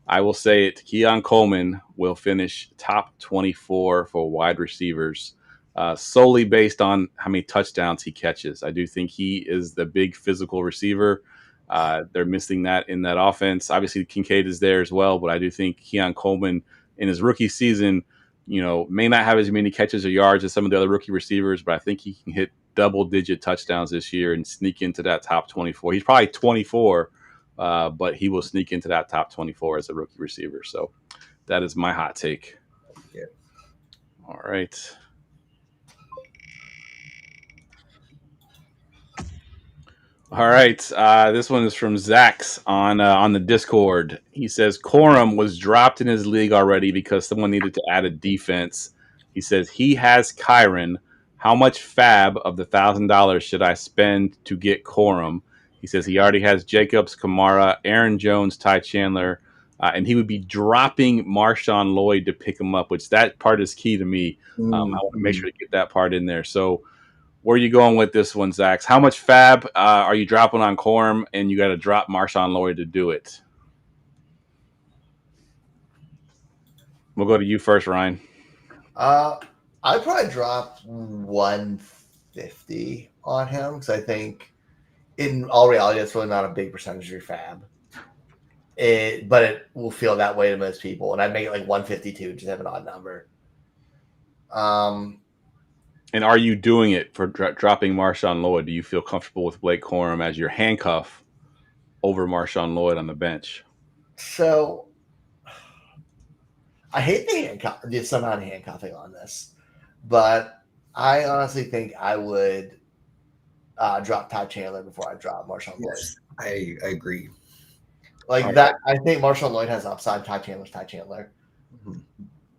I will say it, Keon Coleman will finish top 24 for wide receivers solely based on how many touchdowns he catches. I do think he is the big physical receiver. They're missing that in that offense. Obviously, Kincaid is there as well, but I do think Keon Coleman in his rookie season, may not have as many catches or yards as some of the other rookie receivers, but I think he can hit double-digit touchdowns this year and sneak into that top 24. He's probably 24, but he will sneak into that top 24 as a rookie receiver. So that is my hot take. Yeah. All right. All right. This one is from Zax on the Discord. He says Corum was dropped in his league already because someone needed to add a defense. He says he has Kyron, How much fab of the $1,000 should I spend to get Corum? He says he already has Jacobs, Kamara, Aaron Jones, Ty Chandler, and he would be dropping Marshawn Lloyd to pick him up, which that part is key to me. I want to make sure to get that part in there. So where are you going with this one, Zach? How much fab are you dropping on Corum, and you got to drop Marshawn Lloyd to do it? We'll go to you first, Ryan. I'd probably drop 150 on him because I think in all reality, that's really not a big percentage of your fab. But it will feel that way to most people. And I'd make it like 152, just have an odd number. And are you doing it for dropping Marshawn Lloyd? Do you feel comfortable with Blake Corum as your handcuff over Marshawn Lloyd on the bench? So I hate the somehow handcuffing on this, but I honestly think I would drop Ty Chandler before I drop Marshawn Lloyd. Yes, I agree. Like that, I think Marshawn Lloyd has upside. Ty Chandler's Ty Chandler. Mm-hmm.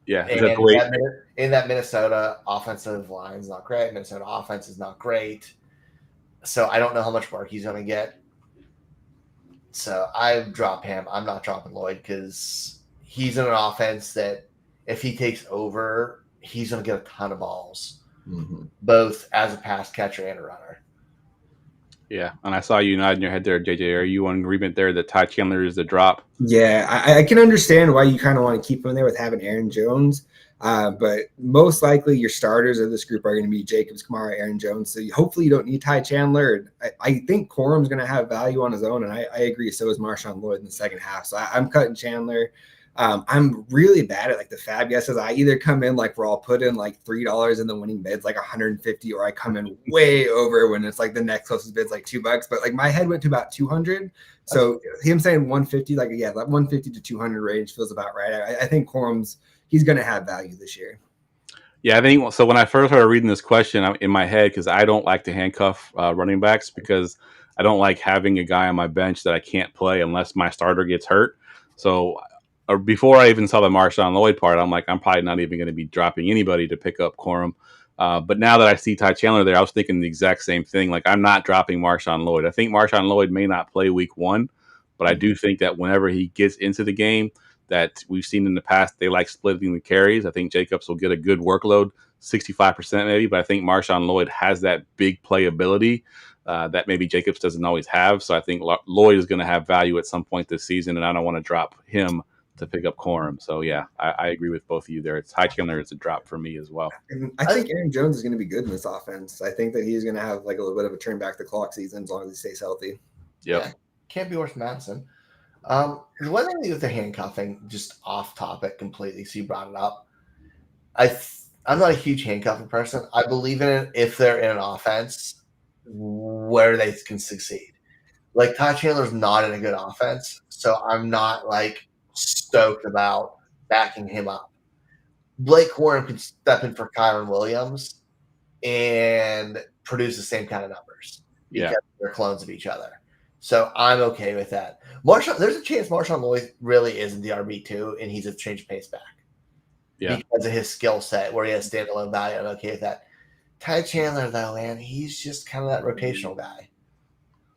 Yeah, in that Minnesota offensive line is not great. Minnesota offense is not great. So I don't know how much work he's going to get. So I drop him. I'm not dropping Lloyd because he's in an offense that if he takes over, he's going to get a ton of balls, both as a pass catcher and a runner. Yeah, and I saw you nodding your head there, JJ. Are you on agreement there that Ty Chandler is the drop? Yeah, I can understand why you kind of want to keep him there with having Aaron Jones. But most likely your starters of this group are going to be Jacobs, Kamara, Aaron Jones. So hopefully you don't need Ty Chandler. I think Corum's going to have value on his own, and I agree. So is Marshawn Lloyd in the second half. So I'm cutting Chandler. I'm really bad at like the fab guesses. I either come in like where I'll put in like $3 and the winning bid's like 150, or I come in way over when it's like the next closest bid's like $2. But like my head went to about 200. So him saying 150, like that 150 to 200 range feels about right. I think he's going to have value this year. Yeah, I think so. When I first started reading this question, I'm in my head because I don't like to handcuff running backs because I don't like having a guy on my bench that I can't play unless my starter gets hurt. So before I even saw the Marshawn Lloyd part, I'm like, I'm probably not even going to be dropping anybody to pick up Corum. But now that I see Ty Chandler there, I was thinking the exact same thing. Like, I'm not dropping Marshawn Lloyd. I think Marshawn Lloyd may not play week 1, but I do think that whenever he gets into the game, that we've seen in the past, they like splitting the carries. I think Jacobs will get a good workload, 65% maybe, but I think Marshawn Lloyd has that big playability that maybe Jacobs doesn't always have. So I think Lloyd is going to have value at some point this season, and I don't want to drop him to pick up Corum. So yeah, I agree with both of you there. Ty Chandler is a drop for me as well. And I think Aaron Jones is going to be good in this offense. I think that he's going to have like a little bit of a turn back the clock season as long as he stays healthy. Yep. Yeah, can't be worse than Madison. There's one thing with the handcuffing, just off topic completely. So you brought it up. I'm not a huge handcuffing person. I believe in it if they're in an offense where they can succeed. Like Ty Chandler's not in a good offense, so I'm not like stoked about backing him up. Blake Corum can step in for Kyron Williams and produce the same kind of numbers because they're clones of each other. So I'm okay with that. There's a chance Marshawn Lloyd really isn't the RB2 and he's a change of pace back. Yeah. Because of his skill set where he has standalone value. I'm okay with that. Ty Chandler, though, man, he's just kind of that rotational guy.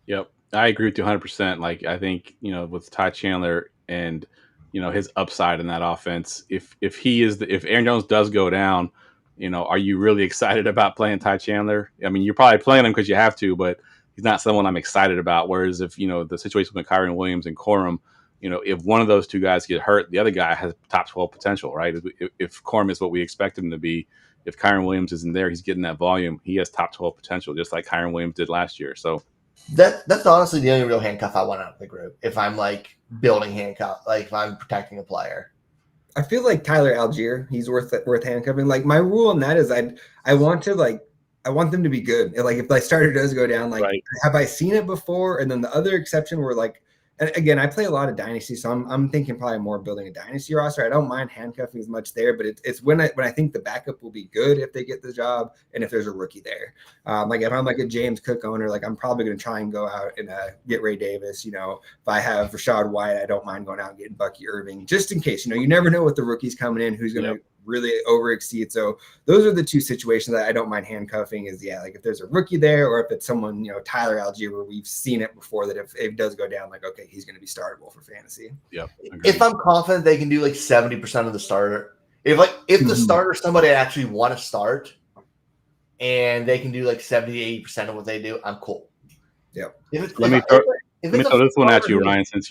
Yep. I agree with you 100%. Like, I think, with Ty Chandler and, his upside in that offense, if Aaron Jones does go down, are you really excited about playing Ty Chandler? I mean, you're probably playing him because you have to, but he's not someone I'm excited about. Whereas if, the situation with Kyron Williams and Corum, if one of those two guys get hurt, the other guy has top 12 potential, right? If Corum is what we expect him to be, if Kyron Williams isn't there, he's getting that volume. He has top 12 potential, just like Kyron Williams did last year. So that's honestly the only real handcuff I want out of the group. If I'm like building handcuff, like if I'm protecting a player, I feel like Tyler Algier, he's worth handcuffing. Like my rule on that is I want them to be good. Like if my starter does go down, like have I seen it before? And then the other exception where like, and again, I play a lot of dynasty, so I'm thinking probably more building a dynasty roster. I don't mind handcuffing as much there, but it's when I think the backup will be good if they get the job and if there's a rookie there. Like if I'm like a James Cook owner, like I'm probably going to try and go out and get Ray Davis. If I have Rashad White, I don't mind going out and getting Bucky Irving just in case. You never know what the rookie's coming in, who's going to really overexceed. So those are the two situations that I don't mind handcuffing is, like if there's a rookie there or if it's someone, Tyler Algier, where we've seen it before that if it does go down, like, okay, he's going to be startable for fantasy. Yep. If I'm confident they can do like 70% of the starter, if the starter somebody I actually want to start and they can do like 70 to 80% of what they do, I'm cool. Let me throw this one at you, Ryan, since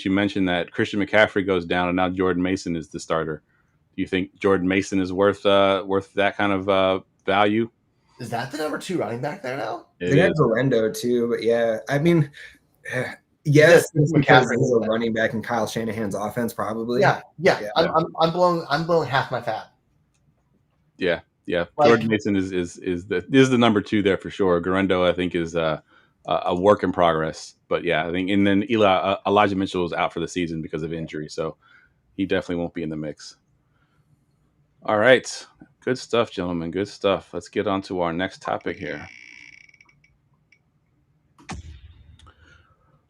you mentioned that Christian McCaffrey goes down and now Jordan Mason is the starter. Do you think Jordan Mason is worth that kind of value? Is that the number 2 running back there now? They got Orlando too, but I mean, yes, because he's a running back in Kyle Shanahan's offense, probably. Yeah. I'm blowing half my fat. Yeah. Jordan Mason is the number 2 there for sure. Garendo, I think, is a work in progress, but I think, and then Elijah Mitchell is out for the season because of injury, so he definitely won't be in the mix. All right, good stuff, gentlemen. Good stuff. Let's get on to our next topic here.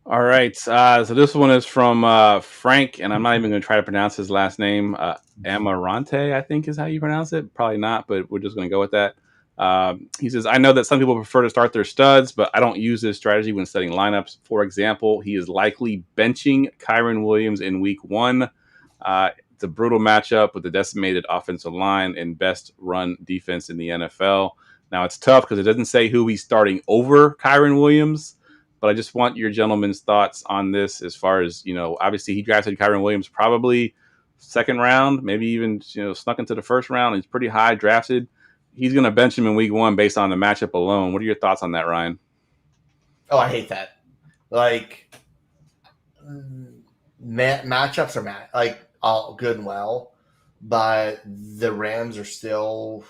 All right, so this one is from Frank, and I'm not even going to try to pronounce his last name. Amarante, I think is how you pronounce it. Probably not, but we're just going to go with that. He says, I know that some people prefer to start their studs, but I don't use this strategy when setting lineups. For example, he is likely benching Kyren Williams in week 1. It's a brutal matchup with the decimated offensive line and best run defense in the NFL. Now, it's tough because it doesn't say who he's starting over Kyren Williams, but I just want your gentlemen's thoughts on this as far as, obviously he drafted Kyren Williams probably second round, maybe even, snuck into the first round. He's pretty high drafted. He's going to bench him in week 1 based on the matchup alone. What are your thoughts on that, Ryan? Oh, I hate that. Like, matchups are all good and well, but the Rams are still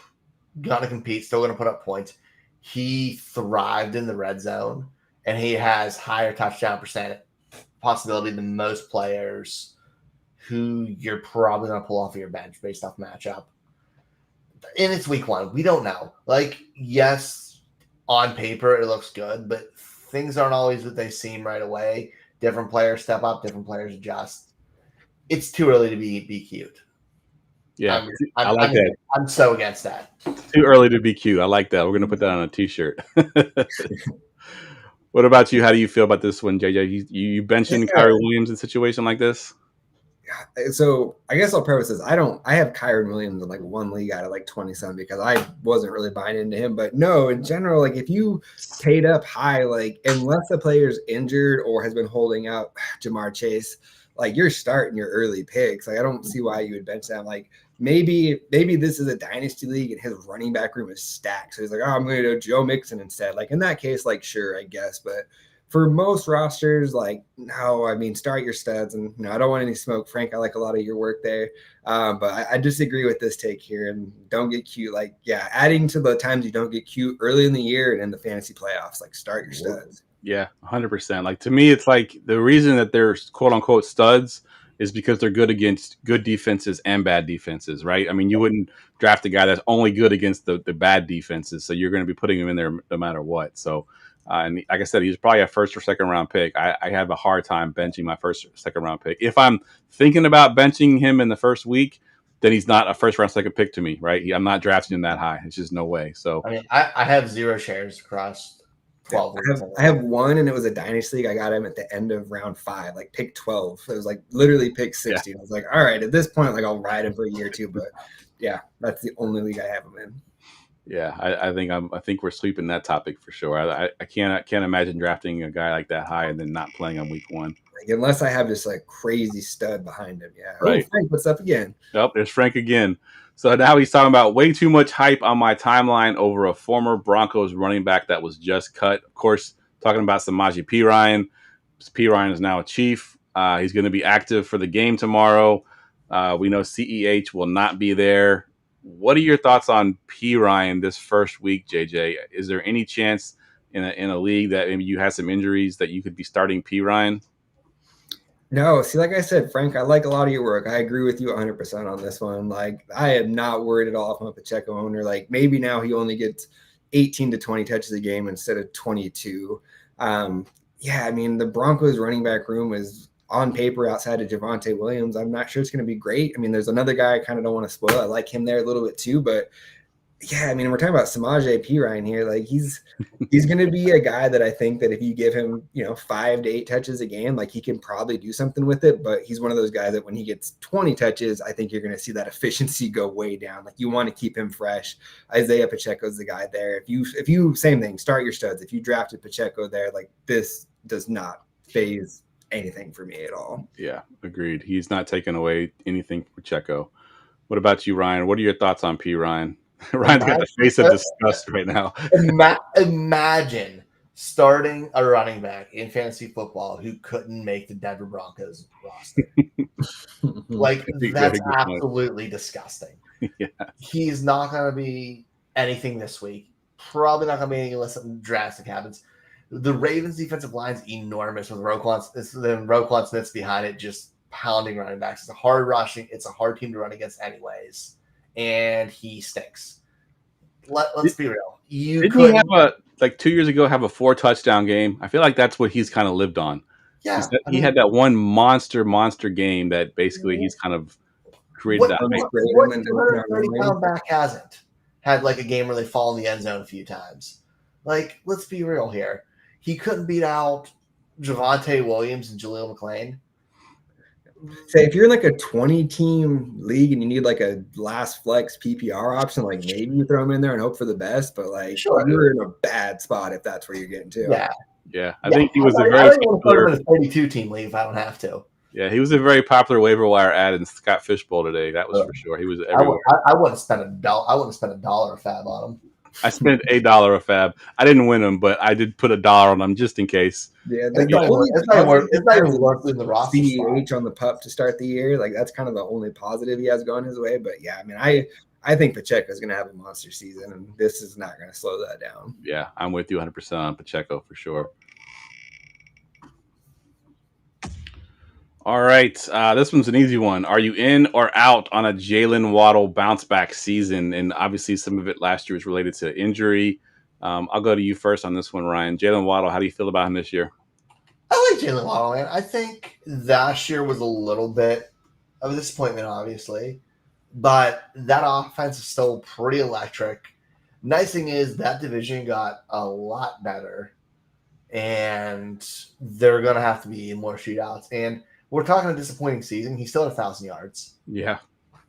going to compete, still going to put up points. He thrived in the red zone, and he has higher touchdown percent possibility than most players who you're probably going to pull off of your bench based off matchup. And it's week 1. We don't know. Yes, on paper it looks good, but things aren't always what they seem right away. Different players step up, different players adjust. It's too early to be cute. Yeah, I like that. I'm so against that. Too early to be cute. I like that. We're going to put that on a T-shirt. What about you? How do you feel about this one, JJ? You benching Kyren Williams in a situation like this? So I guess I'll preface this. I have Kyren Williams in one league out of 20-some because I wasn't really buying into him. But no, in general, if you paid up high, unless the player's injured or has been holding out Jamar Chase, you're starting your early picks. I don't see why you would bench them. Maybe this is a dynasty league and his running back room is stacked. So he's like, oh, I'm going to do Joe Mixon instead. In that case, sure, I guess. But for most rosters, no, I mean, start your studs. And I don't want any smoke. Frank, I like a lot of your work there. But I disagree with this take here and don't get cute. Adding to the times you don't get cute early in the year and in the fantasy playoffs, start your studs. Yeah, 100%. To me, it's the reason that they're quote unquote studs is because they're good against good defenses and bad defenses, right? I mean, you wouldn't draft a guy that's only good against the bad defenses, so you're going to be putting him in there no matter what. So, and like I said, he's probably a first or second round pick. I have a hard time benching my first or second round pick. If I'm thinking about benching him in the first week, then he's not a first round second pick to me, right? I'm not drafting him that high. It's just no way. So, I mean, I have 0 shares across 12. I have one, and it was a dynasty league. I got him at the end of round 5, pick 12. It was literally pick 60. Yeah. I was all right, at this point, I'll ride him for a year or two. But yeah, that's the only league I have him in. Yeah, I think we're sweeping that topic for sure. I can't imagine drafting a guy like that high and then not playing on week 1. Unless I have this crazy stud behind him. Yeah. Right. Oh, Frank, what's up again? Yep, there's Frank again. So now he's talking about way too much hype on my timeline over a former Broncos running back that was just cut. Of course, talking about Samaje Perine. Perine is now a Chief. He's going to be active for the game tomorrow. We know CEH will not be there. What are your thoughts on Perine this first week, JJ? Is there any chance in a league that maybe you had some injuries that you could be starting Perine? No, see, like I said, Frank, I like a lot of your work. I agree with you 100% on this one. I am not worried at all if I'm a Pacheco owner. Maybe now he only gets 18 to 20 touches a game instead of 22. Yeah, I mean, the Broncos running back room is on paper, outside of Javonte Williams, I'm not sure it's going to be great. I mean, there's another guy I kind of don't want to spoil. I like him there a little bit too, but yeah, I mean, we're talking about Samaje Perine here. Like he's going to be a guy that I think that if you give him, 5 to 8 touches a game, like he can probably do something with it. But he's one of those guys that when he gets 20 touches, I think you're going to see that efficiency go way down. Like you want to keep him fresh. Isaiah Pacheco's the guy there. If you same thing, start your studs. If you drafted Pacheco there, like this does not phase anything for me at all. Yeah, agreed. He's not taking away anything from Pacheco. What about you, Ryan? What are your thoughts on P. Ryan? Ryan's got the face of disgust right now. Imagine starting a running back in fantasy football who couldn't make the Denver Broncos roster. Like, that's absolutely disgusting. Yeah. He's not going to be anything this week. Probably not going to be anything unless something drastic happens. The Ravens' defensive line is enormous with Roquan Smith's behind it, just pounding running backs. It's a hard team to run against anyways. And he stinks. Let's be real. Didn't he have 2 years ago have a 4 touchdown game? I feel like that's what he's kind of lived on. Yeah, he had that one monster game that basically he's kind of created that. What 230-pound back hasn't had like a game where they fall in the end zone a few times? Like, let's be real here. He couldn't beat out Javonte Williams and Jaleel McClain. Say if you're in like a 20-team league and you need like a last flex PPR option, like maybe you throw him in there and hope for the best, but like you're in a bad spot if that's where you're getting to. Yeah. I think he was a very popular in a 32-team league if I don't have to. Yeah, he was a very popular waiver wire ad in Scott Fishbowl today. That was for sure. He was everywhere. I wouldn't spend $1 a fab on him. I spent $8 a fab. I didn't win them, but I did put $1 on them just in case. Yeah, it's not even worth in the roster. CEH on the pup to start the year, like that's kind of the only positive he has going his way. But yeah, I mean, I think Pacheco is going to have a monster season, and this is not going to slow that down. Yeah, I'm with you 100% on Pacheco for sure. All right, this one's an easy one. Are you in or out on a Jalen Waddle bounce back season? And obviously, some of it last year was related to injury. I'll go to you first on this one, Ryan. Jalen Waddle, how do you feel about him this year? I like Jalen Waddle, man. I think last year was a little bit of a disappointment, obviously, but that offense is still pretty electric. Nice thing is that division got a lot better, and they're going to have to be more shootouts. And we're talking a disappointing season. He still had 1,000 yards. Yeah.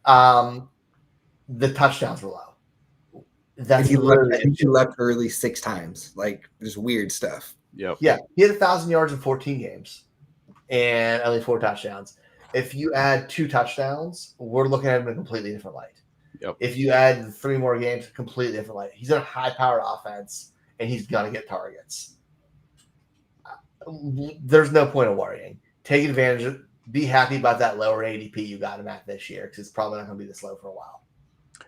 The touchdowns were low. He left early 6 times. Like, just weird stuff. Yep. Yeah. He had 1,000 yards in 14 games and only 4 touchdowns. If you add 2 touchdowns, we're looking at him in a completely different light. Yep. If you add 3 more games, completely different light. He's in a high-powered offense, and he's going to get targets. There's no point of worrying. Take advantage of it. Be happy about that lower ADP you got him at this year, because it's probably not going to be this low for a while.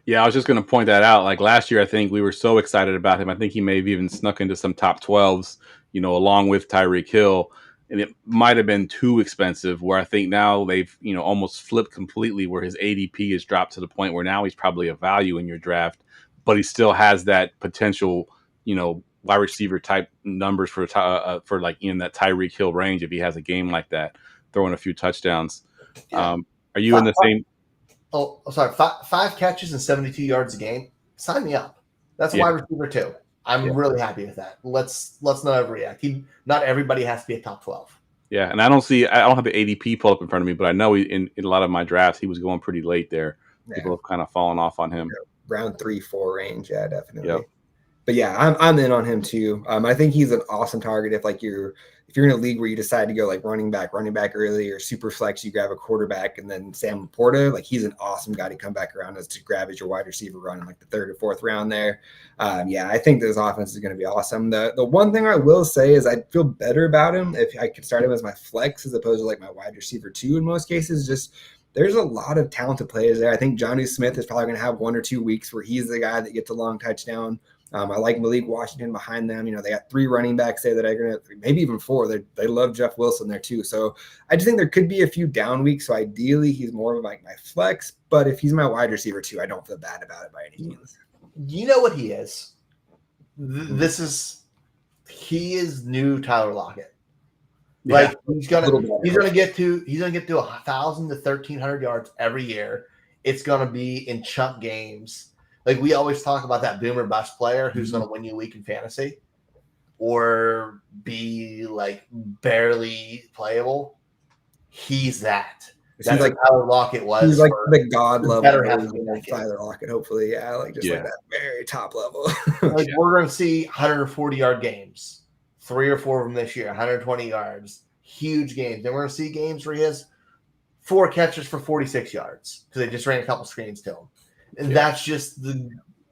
Yeah, I was just going to point that out. Like last year, I think we were so excited about him. I think he may have even snuck into some top 12s, along with Tyreek Hill. And it might have been too expensive, where I think now they've, almost flipped completely, where his ADP has dropped to the point where now he's probably a value in your draft, but he still has that potential, wide receiver type numbers for like in that Tyreek Hill range if he has a game like that, throwing a few touchdowns. Yeah. Are you in the same? Oh, sorry. 5 catches and 72 yards a game. Sign me up. That's a wide receiver too. I'm really happy with that. Let's not overreact. Not everybody has to be a top 12. Yeah, and I don't have the ADP pulled up in front of me, but I know in a lot of my drafts he was going pretty late there. Yeah. People have kind of fallen off on him. Round 3-4 range, yeah, definitely. Yep. But yeah, I'm in on him too. I think he's an awesome target if you're in a league where you decide to go like running back early, or super flex, you grab a quarterback and then Sam Laporta. Like he's an awesome guy to come back around as to grab as your wide receiver run in like the 3rd or 4th round there. Yeah, I think this offense is going to be awesome. The one thing I will say is I feel better about him if I could start him as my flex as opposed to like my wide receiver 2 in most cases. Just there's a lot of talented players there. I think Jonnu Smith is probably going to have 1 or 2 weeks where he's the guy that gets a long touchdown. I like Malik Washington behind them. They got 3 running backs there that are going to, maybe even 4. They love Jeff Wilson there too. So I just think there could be a few down weeks. So ideally, he's more of like my flex. But if he's my wide receiver too, I don't feel bad about it by any means. You know what he is? He is new Tyler Lockett. Like he's gonna get to 1,000 to 1,300 yards every year. It's gonna be in chunk games. Like we always talk about that boomer bust player who's gonna win you a week in fantasy or be like barely playable. He's that. That's like Tyler Lockett was. He's like the god level Tyler Lockett, hopefully. Like that very top level. Like we're gonna see 140-yard games. 3 or 4 of them this year, 120 yards, huge games. Then we're going to see games where he has 4 catches for 46 yards because they just ran a couple screens to him. And that's just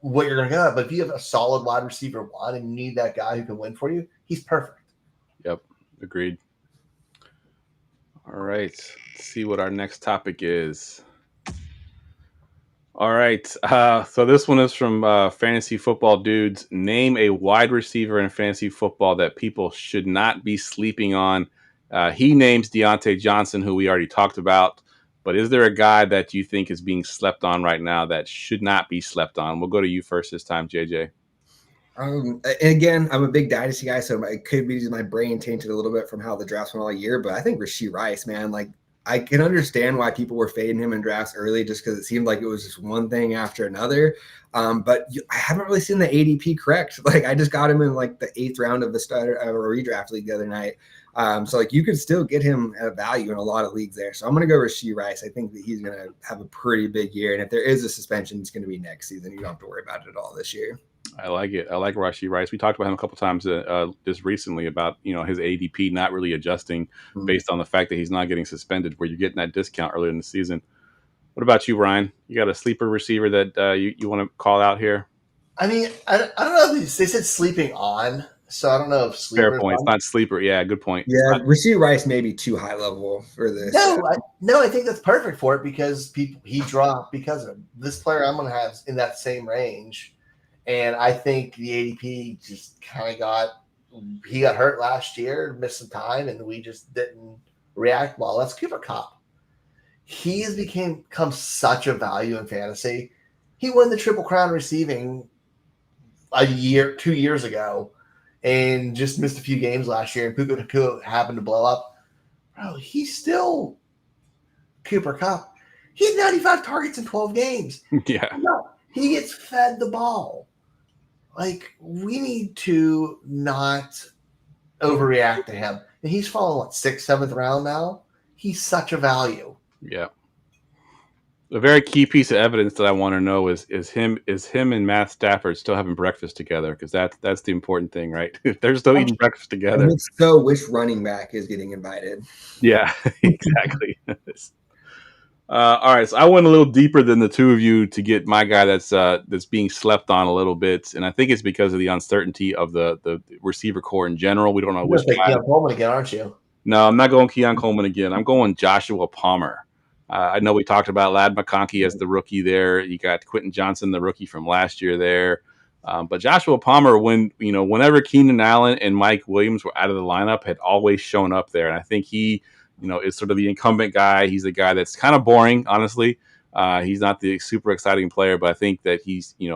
what you're going to get. But if you have a solid wide receiver one and you need that guy who can win for you, he's perfect. Yep, agreed. All right, let's see what our next topic is. All right, so this one is from Fantasy Football Dudes. Name a wide receiver in fantasy football that people should not be sleeping on. He names Deontay Johnson, who we already talked about. But is there a guy that you think is being slept on right now that should not be slept on? We'll go to you first this time, JJ. Again, I'm a big dynasty guy, so it could be my brain tainted a little bit from how the drafts went all year. But I think Rashee Rice, man, like, I can understand why people were fading him in drafts early just because it seemed like it was just one thing after another. But I haven't really seen the ADP correct. Like I just got him in like the 8th round of the starter of a redraft league the other night. So like you could still get him at a value in a lot of leagues there. So I'm going to go Rashee Rice. I think that he's going to have a pretty big year. And if there is a suspension, it's going to be next season. You don't have to worry about it at all this year. I like it. I like Rashee Rice. We talked about him a couple times just recently about, his ADP not really adjusting based on the fact that he's not getting suspended, where you're getting that discount earlier in the season. What about you, Ryan? You got a sleeper receiver that you want to call out here? I mean, I don't know. They said sleeping on, so I don't know if sleeper. Fair point. It's not sleeper. Yeah, good point. Yeah, Rashee Rice may be too high level for this. No, I think that's perfect for it because he dropped because of him. This player I'm going to have in that same range. And I think the ADP just kind of he got hurt last year, missed some time, and we just didn't react well. That's Cooper Kupp. He has become such a value in fantasy. He won the Triple Crown receiving 2 years ago and just missed a few games last year. And Puka Nacua happened to blow up. Bro, he's still Cooper Kupp. He had 95 targets in 12 games. Yeah. No, he gets fed the ball. Like, we need to not overreact to him. And he's fallen, 6th, 7th round now? He's such a value. Yeah. A very key piece of evidence that I want to know is him and Matt Stafford still having breakfast together, because that's the important thing, right? If they're still eating breakfast together. So which running back is getting invited? Yeah, exactly. All right, so I went a little deeper than the two of you to get my guy that's being slept on a little bit, and I think it's because of the uncertainty of the receiver core in general. We don't know which guy. Keon Coleman again, aren't you? No, I'm not going Keon Coleman again. I'm going Joshua Palmer. I know we talked about Ladd McConkey as the rookie there. You got Quentin Johnson, the rookie from last year there. But Joshua Palmer, whenever Keenan Allen and Mike Williams were out of the lineup, had always shown up there, and I think he is sort of the incumbent guy. He's the guy that's kind of boring, honestly. He's not the super exciting player, but I think that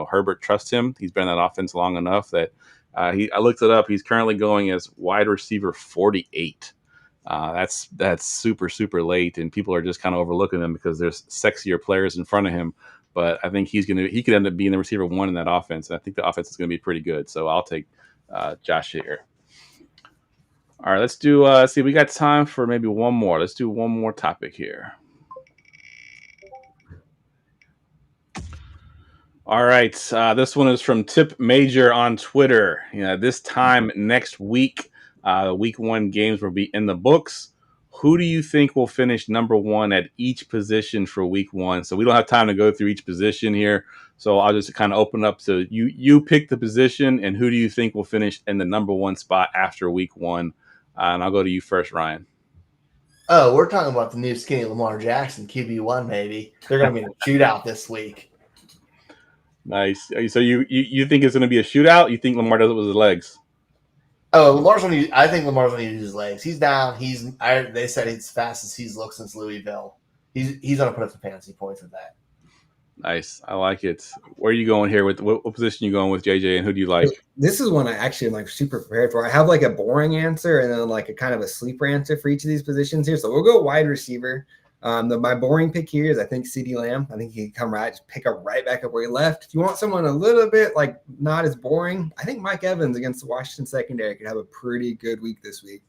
Herbert trusts him. He's been in that offense long enough that I looked it up. He's currently going as wide receiver 48. That's super, super late, and people are just kind of overlooking him because there's sexier players in front of him. But I think he could end up being the receiver 1 in that offense, and I think the offense is going to be pretty good. So I'll take Josh here. All right, let's do see, we got time for maybe one more. Let's do one more topic here. All right, this one is from Tip Major on Twitter. This time next week, week 1 games will be in the books. Who do you think will finish number 1 at each position for week 1? So we don't have time to go through each position here. So I'll just kind of open up to you. You pick the position, and who do you think will finish in the number 1 spot after week 1? And I'll go to you first, Ryan. Oh, we're talking about the new skinny Lamar Jackson, QB1, maybe. They're going to be in a shootout this week. Nice. So you think it's going to be a shootout? You think Lamar does it with his legs? Oh, I think Lamar's going to use his legs. He's down. They said he's fast as he's looked since Louisville. He's going to put up some fantasy points with that. Nice. I like it. Where are you going here? With what position you going with, JJ, and who do you like? This is one I actually am like super prepared for. I have like a boring answer and then like a kind of a sleeper answer for each of these positions here. So we'll go wide receiver. My boring pick here is I think CeeDee Lamb. I think he can come right, just pick up right back up where he left. If you want someone a little bit like not as boring, I think Mike Evans against the Washington secondary could have a pretty good week this week.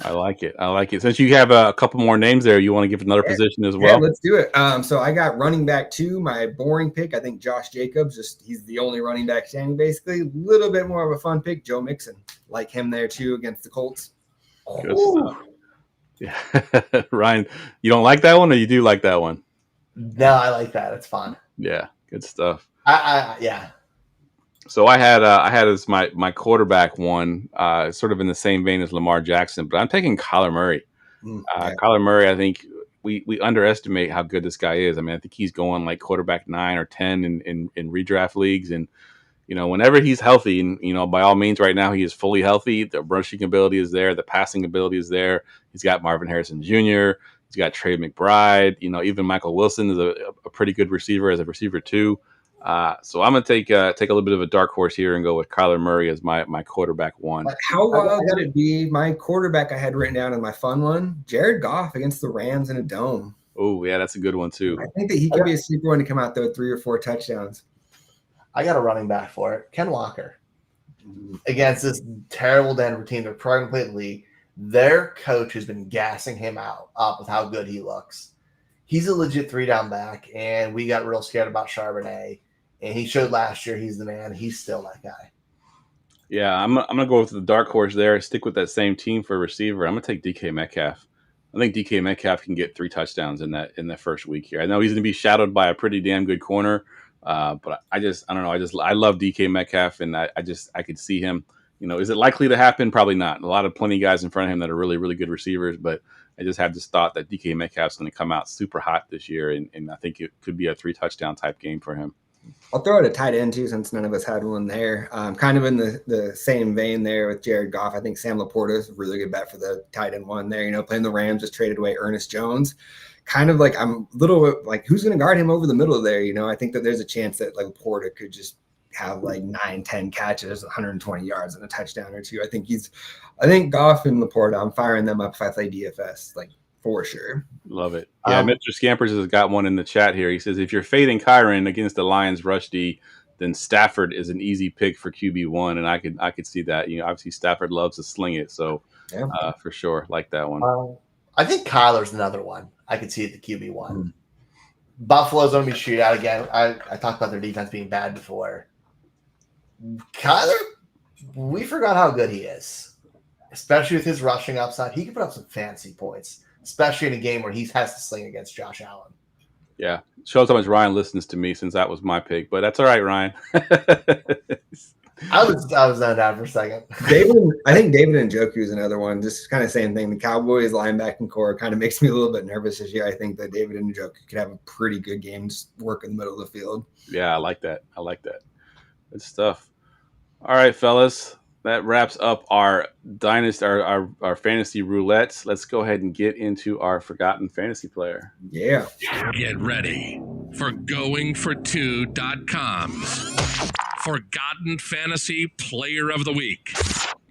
I like it. I like it. Since you have a couple more names there, you want to give another position as well? Yeah, let's do it. So I got running back 2, my boring pick. I think Josh Jacobs, he's the only running back standing basically. A little bit more of a fun pick, Joe Mixon. Like him there too against the Colts. Good stuff. Yeah. Ryan, you don't like that one or you do like that one? No, I like that. It's fun. Yeah, good stuff. Yeah. So I had as my quarterback one, sort of in the same vein as Lamar Jackson, but I'm taking Kyler Murray. Kyler Murray, I think we underestimate how good this guy is. I mean, I think he's going like quarterback 9 or 10 in redraft leagues, and whenever he's healthy, and by all means, right now he is fully healthy. The rushing ability is there, the passing ability is there. He's got Marvin Harrison Jr. He's got Trey McBride. Even Michael Wilson is a pretty good receiver as a receiver too. So I'm gonna take a little bit of a dark horse here and go with Kyler Murray as my quarterback one. How wild would it be? My quarterback I had written down in my fun one, Jared Goff against the Rams in a dome. Oh yeah, that's a good one too. I think that he could be a sleeper one to come out there with 3 or 4 touchdowns. I got a running back for it. Ken Walker against this terrible Denver team. They're probably going to play the league. Their coach has been gassing him up with how good he looks. He's a legit 3-down back, and we got real scared about Charbonnet. And he showed last year he's the man. He's still that guy. Yeah, I'm gonna go with the dark horse there. Stick with that same team for receiver. I'm gonna take DK Metcalf. I think DK Metcalf can get 3 touchdowns in that first week here. I know he's gonna be shadowed by a pretty damn good corner. But I don't know. I love DK Metcalf, and I could see him. Is it likely to happen? Probably not. Plenty of guys in front of him that are really, really good receivers. But I just have this thought that DK Metcalf's going to come out super hot this year, and I think it could be a 3 touchdown type game for him. I'll throw out a tight end too, since none of us had one there. Kind of in the same vein there with Jared Goff. I think Sam Laporta is a really good bet for the tight end one there. Playing the Rams, just traded away Ernest Jones. Kind of like I'm a little bit like, who's going to guard him over the middle there? I think that there's a chance that like Laporta could just have like 9-10 catches, 120 yards and a touchdown or 2. I think Goff and Laporta, I'm firing them up if I play DFS, like for sure. Love it. Yeah, Mr. Scampers has got one in the chat here. He says, if you're fading Kyron against the Lions rush D, then Stafford is an easy pick for QB1, and I could see that. Obviously Stafford loves to sling it, so yeah. For sure, like that one. I think Kyler's another one. I could see at the QB1. Buffalo's going to be shootout again. I talked about their defense being bad before. Kyler, we forgot how good he is, especially with his rushing upside. He can put up some fancy points, especially in a game where he has to sling against Josh Allen. Yeah. Shows how much Ryan listens to me, since that was my pick, but that's all right, Ryan. I was zoned out for a second. I think David Njoku is another one. Just kind of same thing. The Cowboys linebacking core kind of makes me a little bit nervous this year. I think that David Njoku could have a pretty good game, just work in the middle of the field. Yeah, I like that. Good stuff. All right, fellas. That wraps up our dynasty, our fantasy roulettes. Let's go ahead and get into our forgotten fantasy player. Yeah. Get ready for GoingFor2.com's Forgotten Fantasy Player of the Week.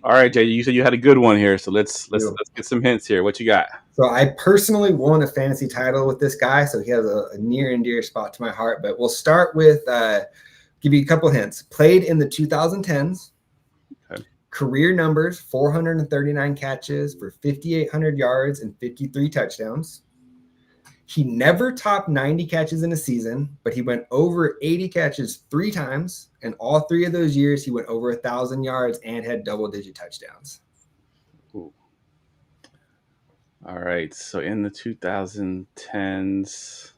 All right, Jay, you said you had a good one here, so let's get some hints here. What you got? So I personally won a fantasy title with this guy, so he has a near and dear spot to my heart. But we'll start with give you a couple hints. Played in the 2010s. Okay. Career numbers: 439 catches for 5,800 yards and 53 touchdowns. He never topped 90 catches in a season, but he went over 80 catches 3 times. And all 3 of those years, he went over 1,000 yards and had double-digit touchdowns. Ooh. All right. So in the 2010s,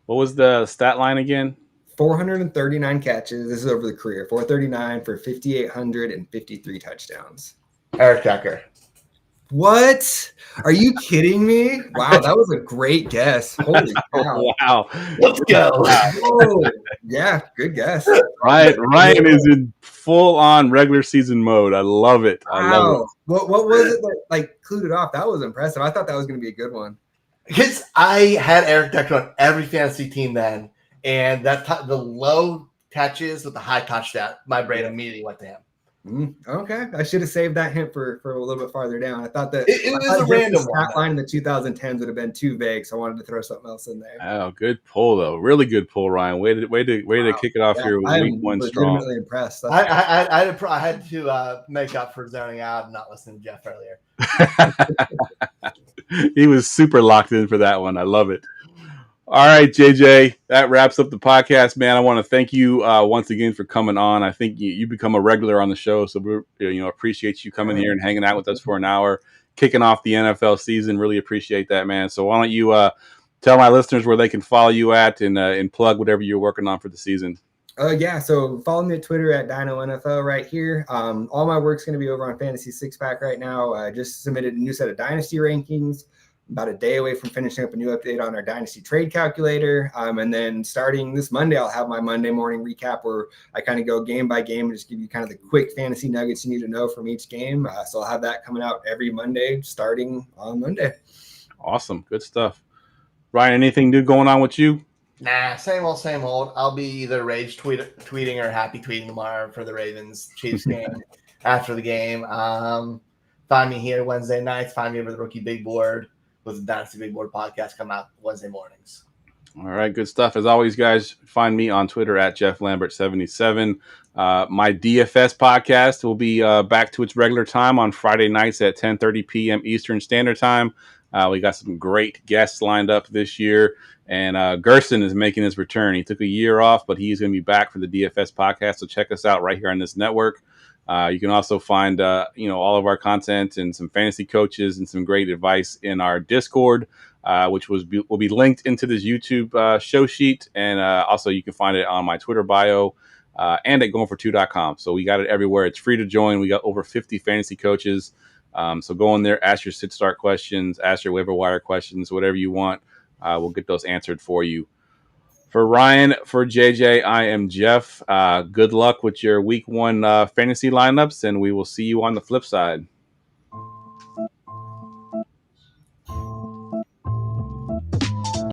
what was the stat line again? 439 catches. This is over the career. 439 for 5,800 and 53 touchdowns. Eric Decker. What? Are you kidding me? Wow, that was a great guess. Holy cow. Wow. Let's go. Oh, yeah, good guess. Ryan is in full-on regular season mode. I love it. Wow. I love it. What was it that like clued it off? That was impressive. I thought that was going to be a good one. Because I had Eric Decker on every fantasy team then, and the low catches with the high touchdown, my brain immediately went to him. Okay, I should have saved that hint for a little bit farther down. I thought that it was a random one. Stat line in the 2010s would have been too vague, so I wanted to throw something else in there. Oh, good pull though. Really good pull, Ryan. Way to kick it off here with week one strong. I'm legitimately impressed. I had to make up for zoning out and not listening to Geoff earlier. He was super locked in for that one. I love it. All right, JJ, that wraps up the podcast, man. I want to thank you once again for coming on. I think you become a regular on the show, so we appreciate you coming here and hanging out with us for an hour, kicking off the NFL season. Really appreciate that, man. So why don't you tell my listeners where they can follow you at and plug whatever you're working on for the season. So follow me at Twitter at DinoNFL right here. All my work's going to be over on Fantasy Six Pack right now. I just submitted a new set of Dynasty rankings. About a day away from finishing up a new update on our Dynasty trade calculator. And then starting this Monday, I'll have my Monday morning recap where I kind of go game by game and just give you kind of the quick fantasy nuggets you need to know from each game. So I'll have that coming out every Monday starting on Monday. Awesome. Good stuff. Ryan, anything new going on with you? Nah, same old. I'll be either rage tweeting or happy tweeting tomorrow for the Ravens Chiefs game after the game. Find me here Wednesday nights. Find me over the Rookie Big Board with the Dynasty Big Board podcast come out Wednesday mornings. All right, good stuff. As always, guys, find me on Twitter at JeffLambert77. My DFS podcast will be back to its regular time on Friday nights at 10:30 p.m. Eastern Standard Time. We got some great guests lined up this year, and Gerson is making his return. He took a year off, but he's going to be back for the DFS podcast, so check us out right here on this network. You can also find all of our content and some fantasy coaches and some great advice in our Discord, which will be linked into this YouTube show sheet, and also you can find it on my Twitter bio and at GoingFor2.com. So we got it everywhere. It's free to join. We got over 50 fantasy coaches. So go in there, ask your sit-start questions, ask your waiver wire questions, whatever you want. We'll get those answered for you. For Ryan, for JJ, I am Geoff. Good luck with your week one fantasy lineups, and we will see you on the flip side.